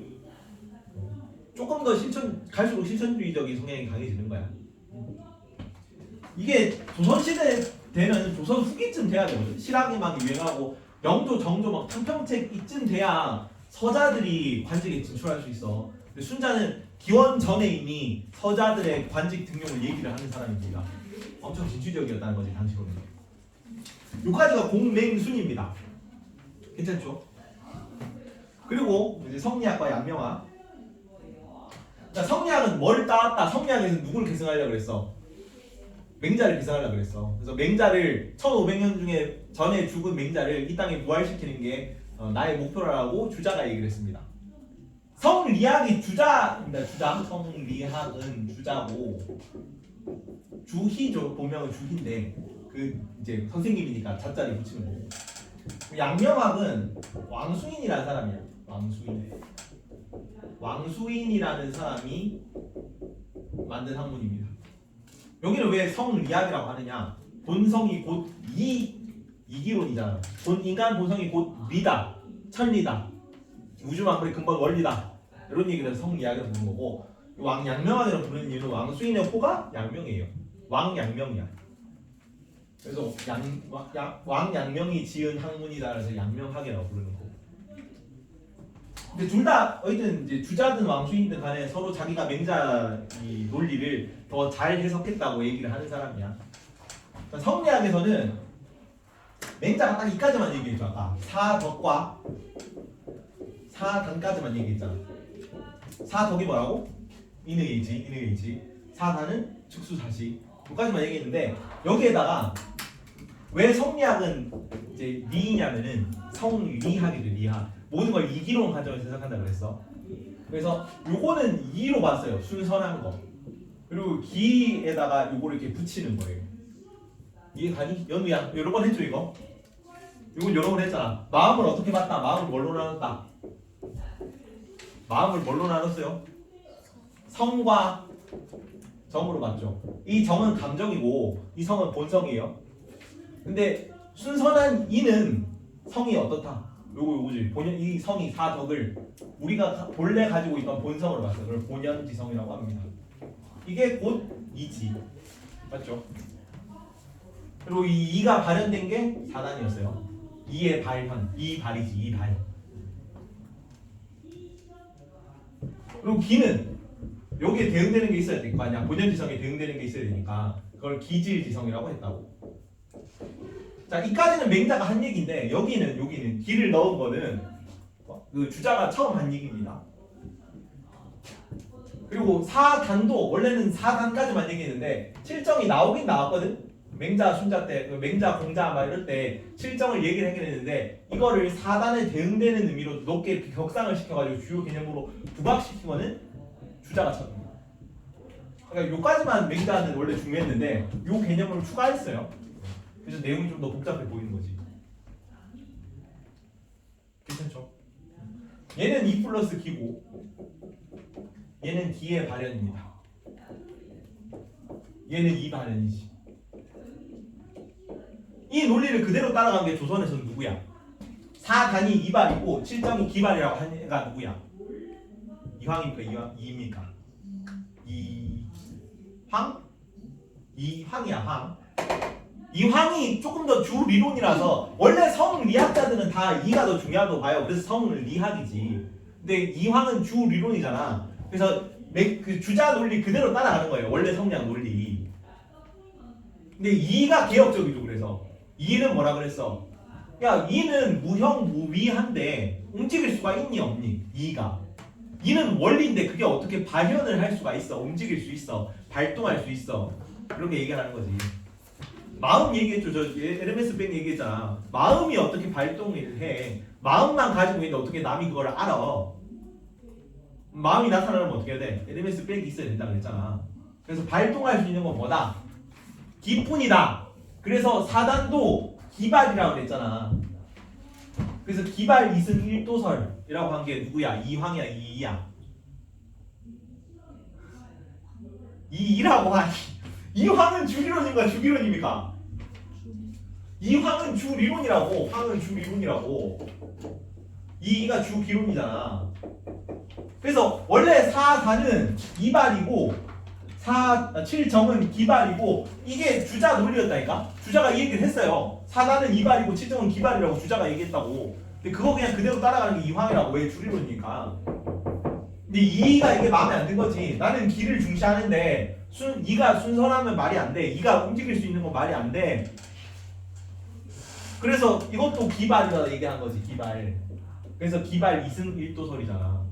조금 더 갈수록 실천주의적인 성향이 강해지는 거야. 이게 조선시대 되는 조선 후기쯤 돼야 되거든. 실학이 막 유행하고 영조, 정조 막 탕평책 이쯤 돼야 서자들이 관직에 진출할 수 있어. 근데 순자는 기원 전에 이미 서자들의 관직 등용을 얘기를 하는 사람입니다. 엄청 진취적이었다는 거지 당시로는. 요까지가 공맹순입니다. 괜찮죠? 그리고 이제 성리학과 양명학. 자, 성리학은 뭘 따왔다? 성리학에서 누구를 계승하려고 그랬어? 맹자를 계승하려고 그랬어. 그래서 맹자를 1500년 중에 전에 죽은 맹자를 이 땅에 부활시키는 게 나의 목표라고 주자가 얘기를 했습니다. 성리학이 주자입니다. 주자. 성리학은 주자고 주희죠. 본명은 주희인데 그 이제 선생님이니까 자자를 붙이는 거고. 양명학은 왕수인이라는 사람이야. 왕수인이라는 사람이 만든 학문입니다. 여기는 왜 성리학이라고 하느냐? 본성이 곧 이기론이잖아. 인간 본성이 곧 리다, 천리다, 우주만물의 근본 원리다. 이런 얘기를 해서 성리학이라고 부르는 거고, 왕양명학이라고 부르는 이유는 왕수인의 호가 양명이에요. 왕양명이야. 그래서 왕양명이 지은 학문이다. 그래서 양명학이라고 부르는 거고. 근데 둘 다 어쨌든 이제 주자든 왕수인든 간에 서로 자기가 맹자 이 논리를 더 잘 해석했다고 얘기를 하는 사람이야. 그러니까 성리학에서는 맹자가 딱 이까지만 얘기했죠. 아까 사덕과 사단까지만 얘기했잖아. 사덕이 뭐라고? 인의의지. 사단은 즉수사시. 여기까지만 얘기했는데 여기에다가 왜 성리학은 이제 리냐면은 성리학이죠. 리학. 모든 걸 이기론 관점에서 해석한다 그랬어. 그래서 요거는 이로 봤어요. 순선한 거. 그리고 기에다가 요거를 이렇게 붙이는 거예요. 이해 가니? 연우야 여러 번 했죠 이거? 이건 여러 번 했잖아. 마음을 어떻게 봤다? 마음을 뭘로 나눴다? 마음을 뭘로 나눴어요? 성과 정으로 봤죠. 이 정은 감정이고 이 성은 본성이에요. 근데 순선한 이는 성이 어떻다? 요거지. 이 성이 사덕을 우리가 본래 가지고 있던 본성으로 봤어요. 그걸 본연지성이라고 합니다. 이게 곧 이지. 맞죠? 그리고 이 이가 발현된 게 사단이었어요. 이의 발현. 이 발이지. 이 발. 그리고 기는 여기에 대응되는 게 있어야 될 거 아니야. 본연지성에 대응되는 게 있어야 되니까 그걸 기질지성이라고 했다고. 자, 이까지는 맹자가 한 얘기인데 여기는 기를 넣은 거는 그 주자가 처음 한 얘기입니다. 그리고 사단도 원래는 사단까지만 얘기했는데 실정이 나오긴 나왔거든. 맹자, 순자 때, 맹자, 공자 막 이럴 때 실정을 얘기를 하긴 했는데 이거를 4단에 대응되는 의미로 높게 이렇게 격상을 시켜가지고 주요 개념으로 부각시킨 거는 주자가 처음입니다. 그러니까 요까지만 맹자는 원래 중요했는데 요 개념을 추가했어요. 그래서 내용이 좀 더 복잡해 보이는 거지. 괜찮죠? 얘는 2 플러스 기고 얘는 D의 발현입니다. 얘는 2 발현이지. 이 논리를 그대로 따라간 게 조선에서는 누구야? 4단이 이발이고 7점이 기발이라고 한 애가 누구야? 이황입니까? 이입니까? 이황? 이황이야 황. 이황이 조금 더 주 리론이라서 원래 성리학자들은 다 이가 더 중요하다고 봐요. 그래서 성리학이지. 근데 이황은 주 리론이잖아. 그래서 그 주자 논리 그대로 따라가는 거예요. 원래 성리학 논리. 근데 이가 개혁적이죠. 그래서 이는 뭐라 그랬어? 야, 이는 무형 무위한데 움직일 수가 있니 없니? 이가. 이는 원리인데 그게 어떻게 발현을 할 수가 있어? 움직일 수 있어? 발동할 수 있어? 이렇게 얘기하는 거지. 마음 얘기했죠. 저 에르메스 뱅 얘기했잖아. 마음이 어떻게 발동을 해? 마음만 가지고 있는데 어떻게 남이 그걸 알아? 마음이 나타나면 어떻게 해야 돼? 에르메스 백이 있어야 된다 그랬잖아. 그래서 발동할 수 있는 건 뭐다? 기뿐이다. 그래서 4단도 기발이라고 그랬잖아. 그래서 기발 이승 1도설이라고 한 게 누구야? 이황이야, 이이야. 이이라고 하니. 이황은 주리론인가 주기론입니까? 이황은 주리론이라고. 황은 주리론이라고. 이이가 주기론이잖아. 그래서 원래 4단은 이발이고 7정은 기발이고 이게 주자 논리였다니까? 주자가 이 얘기를 했어요. 4단은 이발이고 7정은 기발이라고 주자가 얘기했다고. 근데 그거 그냥 그대로 따라가는 게 이황이라고. 왜 주리론이니까. 근데 이가 이게 마음에 안 든 거지. 나는 기를 중시하는데 이가 순선하면 말이 안 돼. 이가 움직일 수 있는 건 말이 안 돼. 그래서 이것도 기발이다 얘기한 거지. 기발. 그래서 기발 이승 1도설이잖아.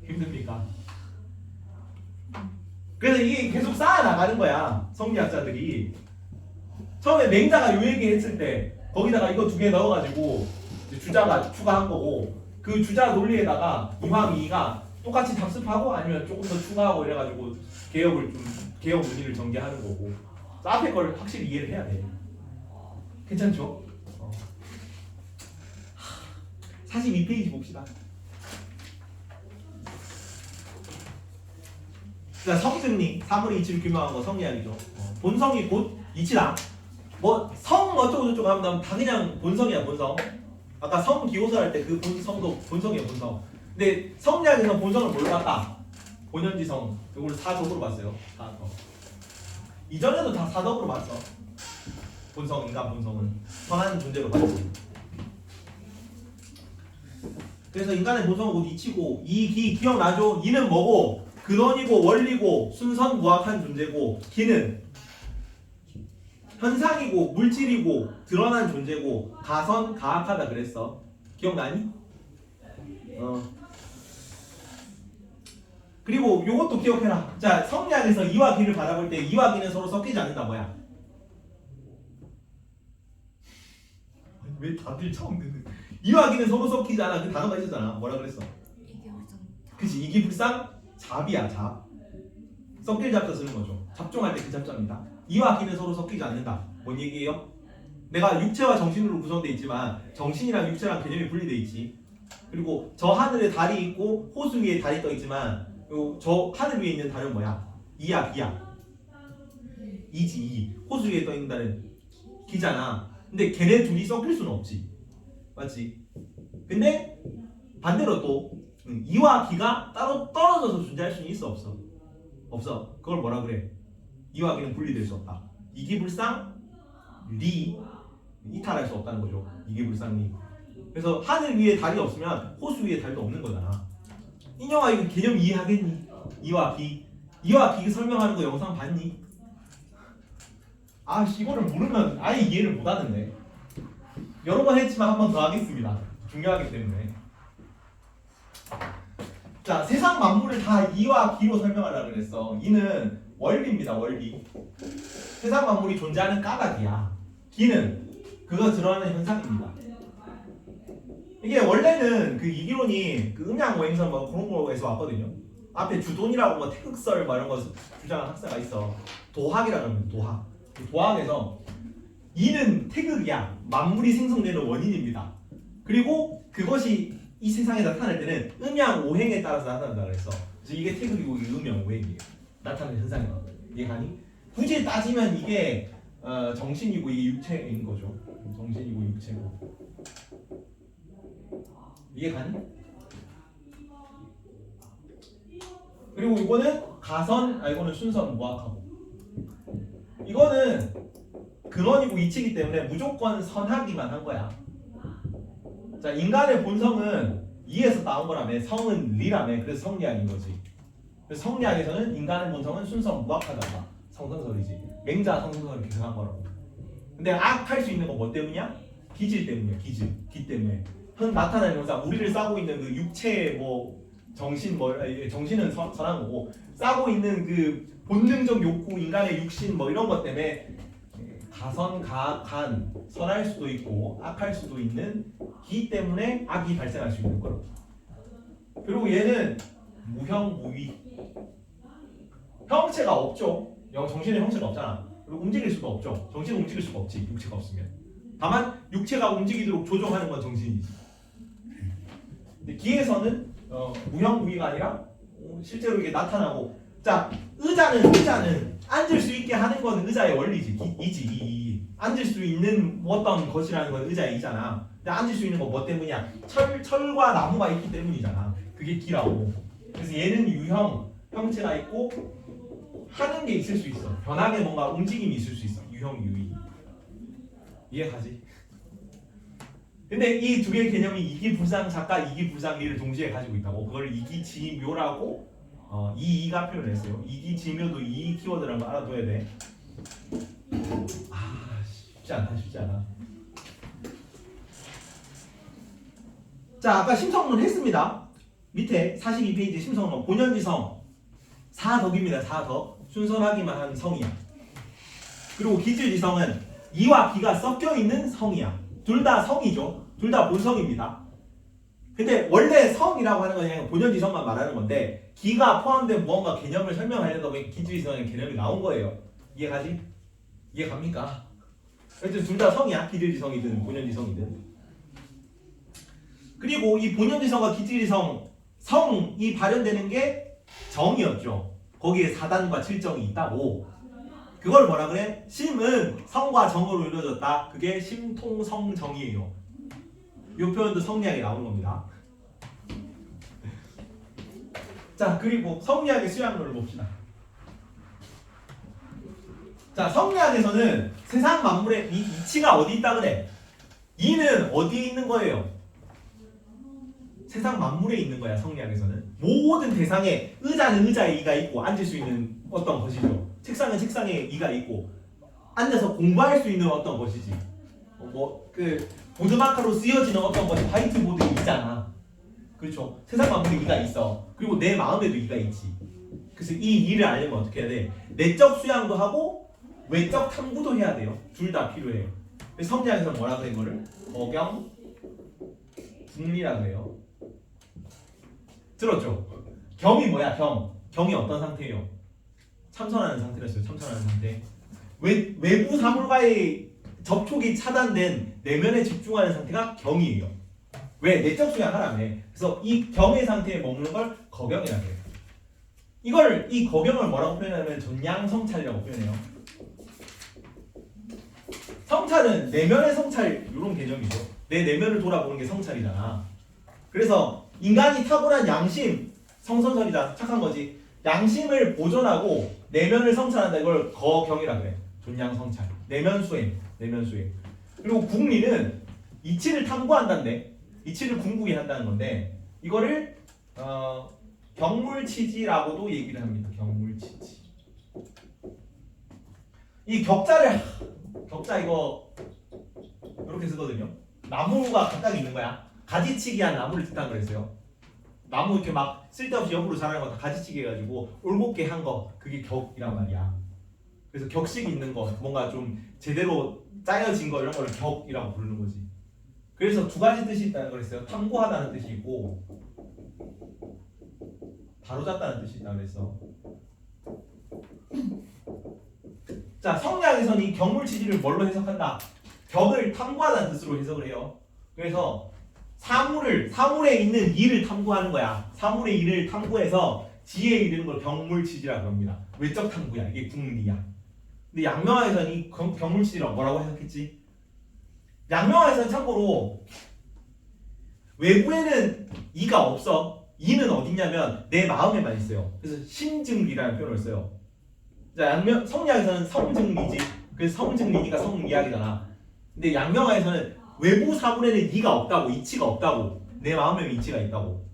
힘듭니까? 그래서 이게 계속 쌓아 나가는 거야. 성리학자들이. 처음에 맹자가 요 얘기 했을 때 거기다가 이거 2개 넣어가지고 주자가 추가한 거고, 그 주자 논리에다가 이황 이가 똑같이 답습하고 아니면 조금 더 추가하고 이래가지고 개혁 논리를 전개하는 거고. 앞에 걸 확실히 이해를 해야 돼. 괜찮죠? 42페이지 봅시다. 자, 성증리, 사물의 이치를 규명한 거 성리학이죠. 본성이 곧 이치다. 뭐 성 어쩌고 저쩌고 하면 다 그냥 본성이야, 본성. 아까 성 기호설 할 때 그 본성도 본성이야, 본성. 근데 성리학에서 본성을 뭘로 봤다? 본현지성. 이걸 사적으로 봤어요. 이전에도 다 사덕으로 봤어. 본성, 인간 본성은 선한 존재로 봤어. 그래서 인간의 본성은 곧 이치고, 이 기억나죠? 이는 뭐고? 근원이고 원리고 순선무학한 존재고, 기는 현상이고 물질이고 드러난 존재고 가선 가학하다 그랬어. 기억나니? 그리고 요것도 기억해라. 자, 성리학에서 이와 기를 바라볼 때 이와 기는 서로 섞이지 않는다. 뭐야? 왜 다들 처음 듣는? 이와 기는 서로 섞이지 않아. 그 단어가 있었잖아. 뭐라 그랬어? 이게불상. 그치, 이기불상 잡이야, 잡. 섞일 잡자 쓰는 거죠. 잡종할 때 그 잡자입니다. 이와 기는 서로 섞이지 않는다. 뭔 얘기예요? 내가 육체와 정신으로 구성돼 있지만 정신이랑 육체랑 개념이 분리돼 있지. 그리고 저 하늘에 달이 있고 호수 위에 달이 떠 있지만 저 하늘 위에 있는 달은 뭐야? 이야, 기야? 이지, 이. 호수 위에 떠 있는 달은 기잖아. 근데 걔네 둘이 섞일 수는 없지. 맞지? 근데 반대로 또 이와 기가 따로 떨어져서 존재할 수는 있어, 없어? 없어. 그걸 뭐라 그래? 이와 기는 분리될 수 없다. 이기불상 리, 이탈할 수 없다는 거죠. 이기불상 리. 그래서 하늘 위에 달이 없으면 호수 위에 달도 없는 거잖아. 인영아, 이거 개념 이해하겠니? 이와 기 설명하는 거 영상 봤니? 아, 이거를 모르면 아예 이해를 못 하는데. 여러 번 했지만 한 번 더 하겠습니다. 중요하기 때문에. 자, 세상 만물을 다 이와 기로 설명하려고 그랬어. 이는 원리입니다. 원리. 세상 만물이 존재하는 까닭이야. 기는 그거 드러나는 현상입니다. 이게 원래는 그 이기론이 그 음양 오행선 뭐 그런 거에서 왔거든요. 앞에 주돈이라고 뭐 태극설 뭐 이런 거 주장하는 학자가 있어. 도학이라고 하면 도학. 도학에서 이는 태극이야. 만물이 생성되는 원인입니다. 그리고 그것이 이 세상에 나타날 때는 음양 오행에 따라서 나타난다 그랬어. 그래서 이게 태극이고 이게 음양 오행이에요. 나타나는 현상이야. 이해가니? 굳이 따지면 이게 정신이고 이게 육체인 거죠. 정신이고 육체고. 이해가니? 그리고 이거는 가선, 이거는 순선 무학하고. 이거는 근원이고 이치이기 때문에 무조건 선하기만 한 거야. 자, 인간의 본성은 이에서 나온 거라며. 성은 리라며. 그래서 성리학인 거지. 그래서 성리학에서는 인간의 본성은 순선 무학하다. 성선설이지. 맹자 성선설을 계승한 거라고. 근데 악할 수 있는 건 뭐 때문이야? 기질 때문이야. 기 때문에. 나타나는 현상. 우리를 싸고 있는 그 육체의 뭐 정신 뭐 정신은 선한 거고 싸고 있는 그 본능적 욕구 인간의 육신 뭐 이런 것 때문에 가선 간 선할 수도 있고 악할 수도 있는 기 때문에 악이 발생할 수 있는 거라고. 그리고 얘는 무형무위. 형체가 없죠. 정신의 형체가 없잖아. 그리고 움직일 수도 없죠. 정신은 움직일 수가 없지. 육체가 없으면. 다만 육체가 움직이도록 조종하는 건 정신이지. 근데 기에서는 무형무위가 아니라 실제로 이게 나타나고. 자, 의자는 앉을 수 있게 하는 건 의자의 원리지. 이지. 앉을 수 있는 어떤 것이라는 건 의자의 이잖아. 근데 앉을 수 있는 건 뭐 때문이야? 철과 나무가 있기 때문이잖아. 그게 기라고. 그래서 얘는 유형, 형체가 있고 하는 게 있을 수 있어. 변하게 뭔가 움직임이 있을 수 있어. 유형, 유의. 이해가지? 근데 이 두 개의 개념이 이기불상작과 이기불상리를 동시에 가지고 있다고. 그걸 이기지묘라고 이가 표현했어요. 이기지묘도 이 키워드를 한번 알아둬야 돼. 쉽지 않아. 자, 아까 심성론 했습니다. 밑에 42페이지 심성론 본연지성 4덕입니다. 4덕. 순선하기만 한 성이야. 그리고 기질지성은 이와 기가 섞여 있는 성이야. 둘 다 성이죠. 둘 다 본성입니다. 근데 원래 성이라고 하는 건 그냥 본연지성만 말하는 건데 기가 포함된 무언가 개념을 설명하려다 보니 기질지성의 개념이 나온 거예요. 이해가지? 이해갑니까? 하여튼 둘 다 성이야. 기질지성이든 본연지성이든. 그리고 이 본연지성과 기질지성 성이 발현되는 게 정이었죠. 거기에 4단과 7정이 있다고. 그걸 뭐라 그래? 심은 성과 정으로 이루어졌다. 그게 심통성정이에요. 이 표현도 성리학에 나오는 겁니다. 자, 그리고 성리학의 수양론을 봅시다. 자, 성리학에서는 세상 만물의 이 이치가 어디 있다 그래? 이는 어디에 있는 거예요? 세상 만물에 있는 거야. 성리학에서는 모든 대상에 의자는 의자에 이가 있고 앉을 수 있는 어떤 것이죠. 책상은 책상에 이가 있고 앉아서 공부할 수 있는 어떤 것이지. 보드마카로 쓰여지는 어떤 것이 화이트보드에 있잖아. 그렇죠. 세상 만물에 이가 있어. 그리고 내 마음에도 이가 있지. 그래서 이 이를 알려면 어떻게 해야 돼? 내적 수양도 하고 외적 탐구도 해야 돼요. 둘 다 필요해요. 성리학에서 뭐라 그래 이거를? 거경 분리라고 해요. 들었죠? 경이 뭐야? 경이 어떤 상태예요? 참선하는 상태였어요. 참선하는 상태. 외부 사물과의 접촉이 차단된 내면에 집중하는 상태가 경이에요. 왜? 내적 수양하라며. 그래서 이 경의 상태에 머무는 걸 거경이라고 해요. 이 거경을 뭐라고 표현하면 전양성찰이라고 표현해요. 성찰은 내면의 성찰 이런 개념이죠. 내 내면을 돌아보는 게 성찰이잖아. 그래서 인간이 타고난 양심, 성선설이다. 착한 거지. 양심을 보존하고 내면을 성찰한다. 이걸 거경이라고 해. 존양성찰. 내면 수행. 그리고 궁리는 이치를 탐구한다는데 이치를 궁구게 한다는 건데 이거를 경물치지라고도 얘기를 합니다. 경물치지. 이 격자 이거 이렇게 쓰거든요. 나무가 각각 있는 거야. 가지치기한 나무를 뜻한 거랬어요. 나무 이렇게 막 쓸데없이 옆으로 자라는 거 다 가지치기 해가지고 올곧게 한 거 그게 격이란 말이야. 그래서 격식 있는 거 뭔가 좀 제대로 짜여진 거 이런 거를 격이라고 부르는 거지. 그래서 두 가지 뜻이 있다는 걸 했어요. 탐구하다는 뜻이 있고 바로잡다는 뜻이 있다고 그랬어. 자, 성리학에서는 이 경물치지를 뭘로 해석한다? 격을 탐구하다는 뜻으로 해석을 해요. 그래서 사물에 있는 이를 탐구하는 거야. 사물의 이를 탐구해서 지혜에 이르는 걸 경물치지라고 합니다. 외적 탐구야. 이게 궁리야. 근데 양명학에서는 이 경물치지라고 뭐라고 해석했지? 양명학에서는 참고로 외부에는 이가 없어. 이는 어딨냐면 내 마음에만 있어요. 그래서 심증리라는 표현을 써요. 자, 성리학에서는 성증리지. 그래서 성증리니까 성리학이잖아. 근데 양명학에서는 외부 사물에는 이가 없다고, 이치가 없다고. 내 마음에는 이치가 있다고.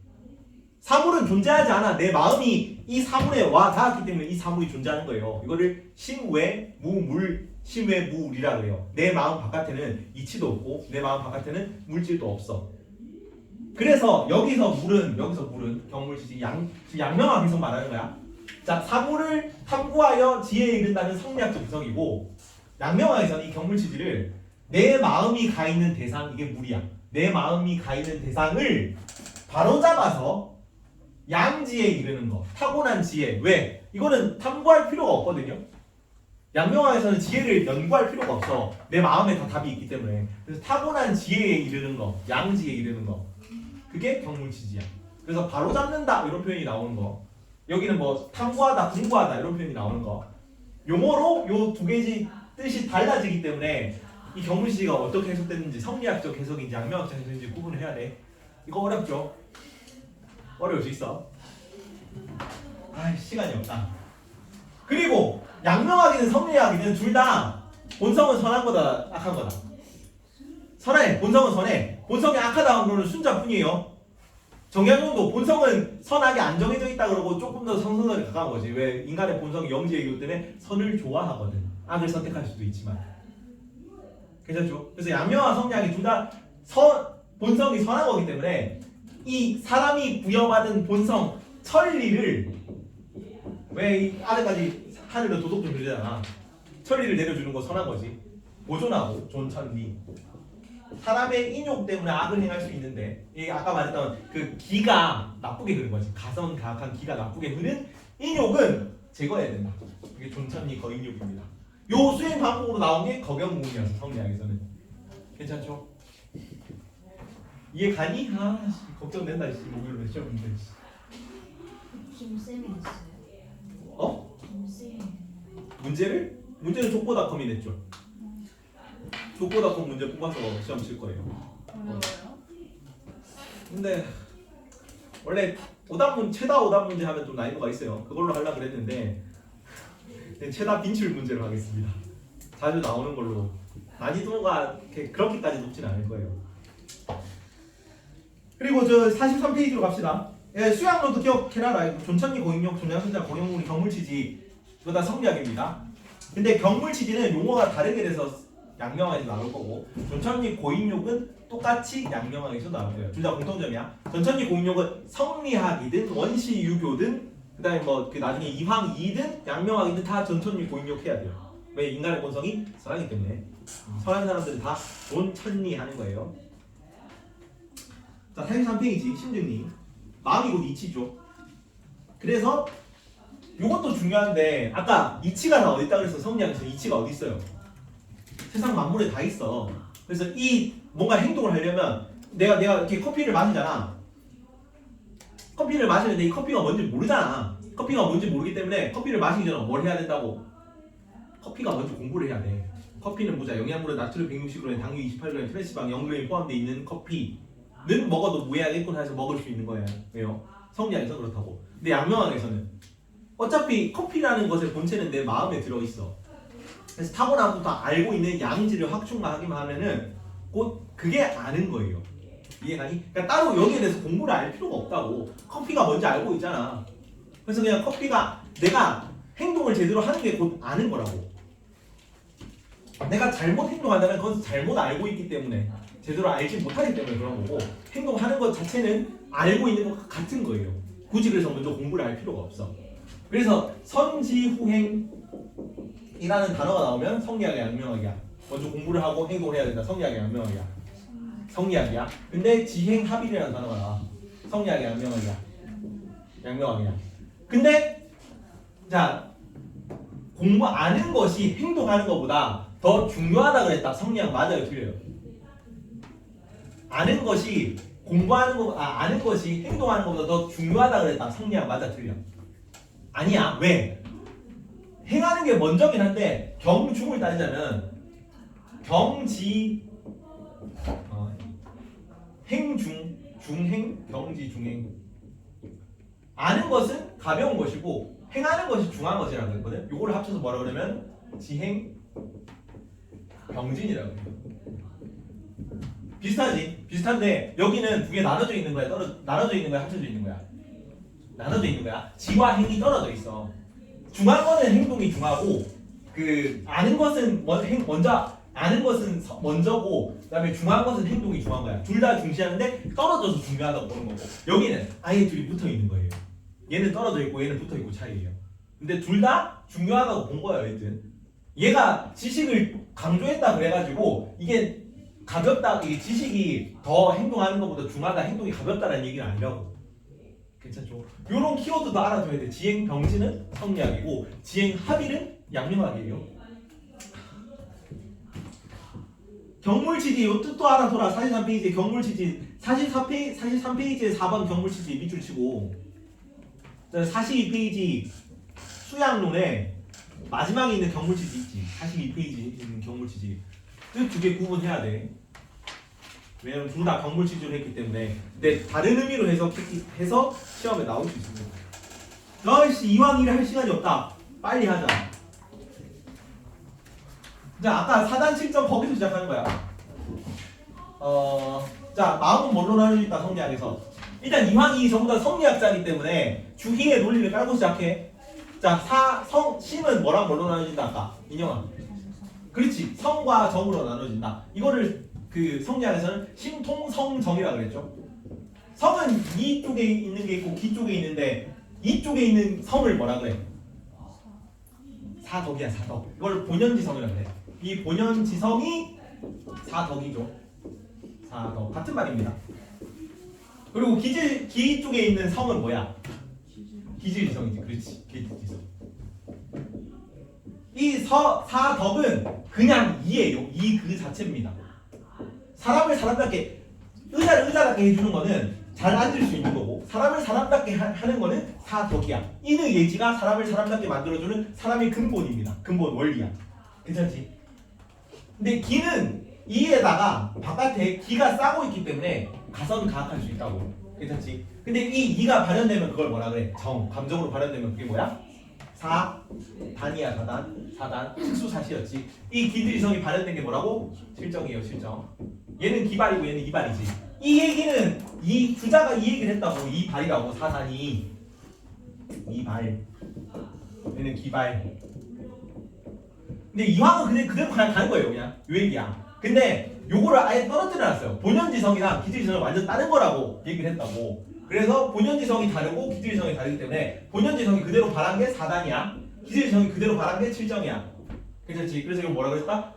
사물은 존재하지 않아. 내 마음이 이 사물에 와 닿았기 때문에 이 사물이 존재하는 거예요. 이거를 심외무물, 심외무울이라고 해요. 내 마음 바깥에는 이치도 없고 내 마음 바깥에는 물질도 없어. 그래서 여기서 물은 경물치지 양명학 해석 말하는 거야. 자, 사물을 탐구하여 지혜에 이른다는 성리학적 해석이고, 양명학에서는 이 경물치지를 내 마음이 가 있는 대상, 이게 물이야. 내 마음이 가 있는 대상을 바로잡아서 양지에 이르는 거, 타고난 지혜. 왜? 이거는 탐구할 필요가 없거든요. 양명학에서는 지혜를 연구할 필요가 없어. 내 마음에 다 답이 있기 때문에. 그래서 타고난 지혜에 이르는 거, 양지에 이르는 거, 그게 경물치지야. 그래서 바로잡는다 이런 표현이 나오는 거. 여기는 뭐 탐구하다, 공부하다 이런 표현이 나오는 거. 용어로 요 두 개의 뜻이 달라지기 때문에 이 경물치지가 어떻게 해석됐는지, 성리학적 해석인지 양명학적 해석인지 구분을 해야 돼. 이거 어렵죠? 어려울 수 있어. 시간이 없다. 그리고 양명학이든 성리학이든 둘 다 본성은 선한 거다, 악한 거다. 선해. 본성은 선해. 본성이 악하다는 거는 순자뿐이에요. 정약용도 본성은 선하게 안 정해져 있다 그러고 조금 더 성선에 가까운 거지. 왜? 인간의 본성이 영지의 이유 때문에 선을 좋아하거든. 악을 선택할 수도 있지만. 괜찮죠? 그래서 양명학 성리학이 둘 다 본성이 선한 거기 때문에 이 사람이 부여받은 본성 천리를, 왜 이 아래까지 하늘은 도덕 좀 들리잖아. 천리를 내려주는 거 선한 거지. 보존하고 존천리. 사람의 인욕 때문에 악을 행할 수 있는데, 이 아까 말했던 그 기가 나쁘게 흐른 거지. 가성가악한 기가 나쁘게 흐른 인욕은 제거해야 된다. 이게 존천리 거인욕입니다. 요 수행 방법으로 나온 게 거경무이어서 성리학에서는. 괜찮죠? 이해 가니? 걱정된다. 목요일에 시험인데. 김쌤이 있어요. 어? 김쌤. 문제는 족보닷컴이 냈죠. 족보닷컴 문제 뽑아서 시험 칠 거예요. 어려워요? 근데 원래 최다 오답 문제 하면 좀 난이도가 있어요. 그걸로 하려고 그랬는데 최다 빈출 문제로 하겠습니다. 자주 나오는 걸로. 난이도가 그렇게까지 높진 않을 거예요. 그리고 저 43페이지로 갑시다. 수양로도 기억해놔라. 존천리 고인욕, 존양선자 고령물이 경물치지, 이거 다 성리학입니다. 근데 경물치지는 용어가 다르게 돼서 양명학에서 나올 거고, 존천리 고인욕은 똑같이 양명학에서 나올 거예요. 둘 다 공통점이야. 존천리 고인욕은 성리학이든 원시유교든 그다음에 뭐 그 나중에 이황이든 양명학이든 다 존천리 고인욕 해야 돼요. 왜? 인간의 본성이 선하기 때문에. 선한 사람들은 다 존천리 하는 거예요. 자, 43페이지 심증리. 마음이 곧 이치죠. 그래서 이것도 중요한데, 아까 이치가 다 어디 있다 그래서 성리학에서 이치가 어디 있어요? 세상 만물에 다 있어. 그래서 이 뭔가 행동을 하려면 내가 이렇게 커피를 마시잖아. 커피를 마시는데 이 커피가 뭔지 모르잖아. 커피가 뭔지 모르기 때문에 커피를 마시기 전에 뭘 해야 된다고? 커피가 뭔지 공부를 해야 돼. 커피는 보자. 영양분은 나트륨 160g, 당류 28g, 트랜스방 0g이 포함되어 있는 커피는 먹어도 무해하겠군 해서 먹을 수 있는 거예요. 왜요? 성리학에서 그렇다고. 근데 양명학에서는 어차피 커피라는 것의 본체는 내 마음에 들어있어. 그래서 타고나부터 알고 있는 양지를 확충만 하기만 하면은 곧 그게 아는 거예요. 이해가니? 그러니까 따로 여기에 대해서 공부를 알 필요가 없다고. 커피가 뭔지 알고 있잖아. 그래서 그냥 커피가 내가 행동을 제대로 하는 게 곧 아는 거라고. 내가 잘못 행동한다면 그건 잘못 알고 있기 때문에, 제대로 알지 못하기 때문에 그런 거고, 행동하는 것 자체는 알고 있는 것 같은 거예요. 굳이 그래서 먼저 공부를 할 필요가 없어. 그래서 선지후행이라는 단어가 나오면 성리학의 양명학이야. 먼저 공부를 하고 행동을 해야 된다. 성리학의 양명학이야. 성리학이야. 근데 지행합일이라는 단어가 나와. 성리학의 양명학이야. 양명학이야. 근데 자 공부 아는 것이 행동하는 것보다 더 중요하다 그랬다. 성리학 맞아요, 틀려요? 아는 것이 공부하는 거 아는 것이 행동하는 것보다 더 중요하다 그랬다. 성리학 맞아, 틀려? 아니야. 왜? 행하는 게 먼저긴 한데 경중을 따지자면 경지 행중 중행 경지 중행 아는 것은 가벼운 것이고 행하는 것이 중요한 것이라고 했거든. 요거를 합쳐서 뭐라 그러면 지행 병진이라고 해요. 비슷하지? 비슷한데 여기는 두 개 나눠져 있는 거야. 나눠져 있는 거야. 합쳐져 있는 거야. 나눠져 있는 거야. 지와 행이 떨어져 있어. 중요한 거는 행동이 중하고 그 아는 것은 먼저 아는 것은 먼저고 그다음에 중요한 것은 행동이 중요한 거야. 둘 다 중시하는데 떨어져서 중요하다고 보는 거고 여기는 아예 둘이 붙어 있는 거예요. 얘는 떨어져 있고 얘는 붙어 있고 차이예요. 근데 둘 다 중요하다고 본 거예요. 여튼 얘가 지식을 강조했다 그래가지고 이게 가볍다 이게 지식이 더 행동하는 것보다 중하다 행동이 가볍다는 얘기는 아니라고. 괜찮죠? 요런 키워드도 알아둬야 돼. 지행 병진은 성리학이고 지행 합일은 양명학이에요. 경물치지 요 뜻도 알아둬라. 43페이지에 경물치지 43페이지에 4번 경물치지 밑줄 치고 42페이지 수양론에 마지막에 있는 경물치지 있지. 42페이지 있는 경물치지 뜻 두 개 구분해야 돼. 왜냐면 둘 다 경물치지를 했기 때문에. 근데 다른 의미로 해서 시험에 나올 수 있습니다. 너씨 이왕 일을 할 시간이 없다. 빨리 하자. 자, 아까 4단 7점 거기서 시작하는 거야. 자, 마음은 뭘로 나눠진다 성리학에서. 일단 이황이 전부 다 성리학자이기 때문에 주희의 논리를 깔고 시작해. 자, 신은 뭐랑 뭘로 나눠진다 아까? 인영아. 그렇지. 성과 정으로 나눠진다. 이거를 그 성리학에서는 신통성정이라고 그랬죠. 성은 이 쪽에 있는 게 있고 기 쪽에 있는데 이쪽에 있는 성을 뭐라 그래? 사덕이야, 사덕. 이걸 본연지성이라고 그래. 이 본연지성이 사덕이죠. 사덕. 같은 말입니다. 그리고 기 쪽에 있는 성은 뭐야? 기질지성이지. 그렇지. 기질지성. 이 사덕은 그냥 이예요. 이 그 자체입니다. 사람을 사람답게 의자를 의자답게 해주는 거는 잘 앉을 수 있는 거고 사람을 사람답게 하는 거는 사덕이야. 이는 예지가 사람을 사람답게 만들어주는 사람의 근본입니다. 근본 원리야. 괜찮지? 근데 기는 이에다가 바깥에 기가 싸고 있기 때문에 가선 가학할 수 있다고. 괜찮지? 근데 이 이가 발현되면 그걸 뭐라 그래? 정. 감정으로 발현되면 그게 뭐야? 사단이야. 사단. 특수사시였지. 이 기들이성이 발현된 게 뭐라고? 실정이에요. 실정. 얘는 기발이고 얘는 이발이지. 이 얘기는 이 주자가 이 얘기를 했다고. 이발이라고. 사단이 이발. 얘는 기발. 근데 이황은 그대로 그냥 가는 거예요. 그냥 요 얘기야. 근데 요거를 아예 떨어뜨려놨어요. 본연지성이랑 기질지성이 완전 다른 거라고 얘기를 했다고. 그래서 본연지성이 다르고 기질지성이 다르기 때문에 본연지성이 그대로 발한 게 4단이야. 기질지성이 그대로 발한 게 7정이야. 괜찮지? 그래서 이거 뭐라 그랬다?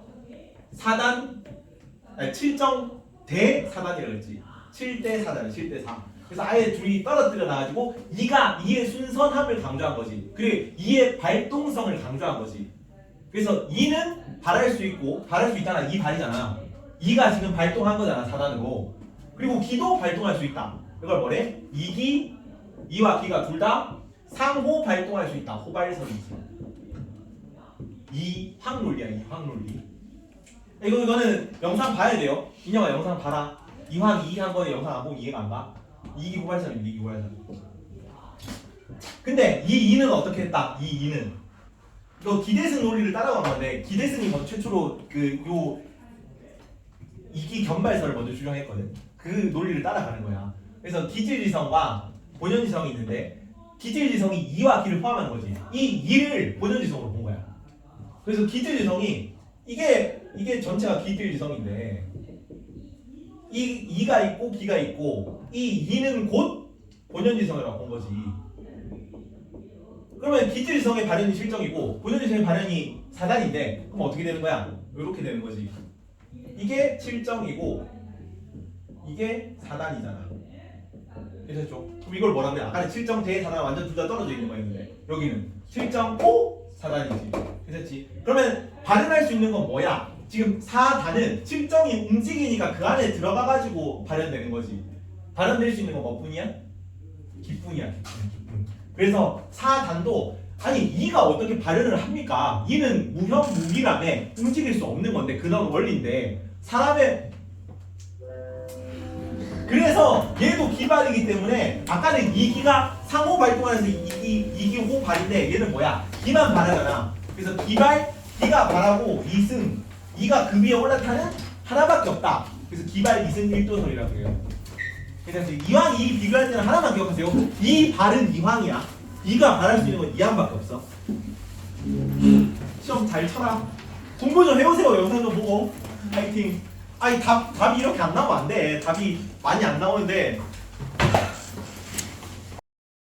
7정 대 4단이라고 그랬지. 7대 4단, 7대 4. 그래서 아예 둘이 떨어뜨려 놔가지고 이의 순선함을 강조한 거지. 그리고 이의 발동성을 강조한 거지. 그래서 이는 발할 수 있고 발할 수 있잖아. 이 발이잖아. 이가 지금 발동한 거잖아. 4단으로. 그리고 기도 발동할 수 있다. 이걸 뭐래? 이와 기가 둘 다 상호 발동할 수 있다. 호발선이지. 이황논리야. 이황논리. 이거는 영상 봐야 돼요. 인영아 영상 봐라. 이황 이한 거는 영상 안 보면 이해가 안 가. 이기 호발선입니다. 이기 호발선. 근데 이 이는 어떻게 했다? 이 이는 너 기대승 논리를 따라간 건데 기대승이 먼저 최초로 요 이기 견발설을 먼저 주장했거든. 그 논리를 따라가는 거야. 그래서 기질지성과 본연지성이 있는데 기질지성이 이와 기를 포함하는 거지. 이 이를 본연지성으로 본 거야. 그래서 기질지성이 이게 전체가 기질지성인데 이가 있고 기가 있고 이 이는 곧 본연지성이라고 본 거지. 그러면 기초지성의 발현이 실정이고 본연지성의 발현이 4단인데 그럼 어떻게 되는 거야? 이렇게 되는 거지. 이게 7정이고 이게 4단이잖아. 괜찮죠? 그럼 이걸 뭐라 그래? 아까는 7정 대 4단 완전 둘 다 떨어져 있는 거였는데 여기는 7정 호 4단이지. 괜찮지? 그러면 발현할 수 있는 건 뭐야? 지금 4단은 7정이 움직이니까 그 안에 들어가가지고 발현되는 거지. 발현될 수 있는 건 뭐뿐이야? 기뿐이야. 기뿐. 그래서 4단도 아니 2가 어떻게 발현을 합니까? 2는 무형 무기라며 움직일 수 없는 건데 그런 원리인데 사람의 그래서 얘도 기발이기 때문에 아까는 2기가 상호 발동하면서 2기 호 발인데 얘는 뭐야? 기만 발하잖아. 그래서 기발, 기가 발하고 2승 2가 그 위에 올라타는 하나밖에 없다. 그래서 기발 2승 1도설이라고 해요. 그래서 이황 2 비교할 때는 하나만 기억하세요. 이 발은 이황이야. 2가 발할 수 있는 건 이항밖에 없어. 시험 잘 쳐라. 공부 좀 해오세요. 영상 좀 보고. 파이팅. 아니 답이 이렇게 안 나오면 안 돼. 답이 많이 안 나오는데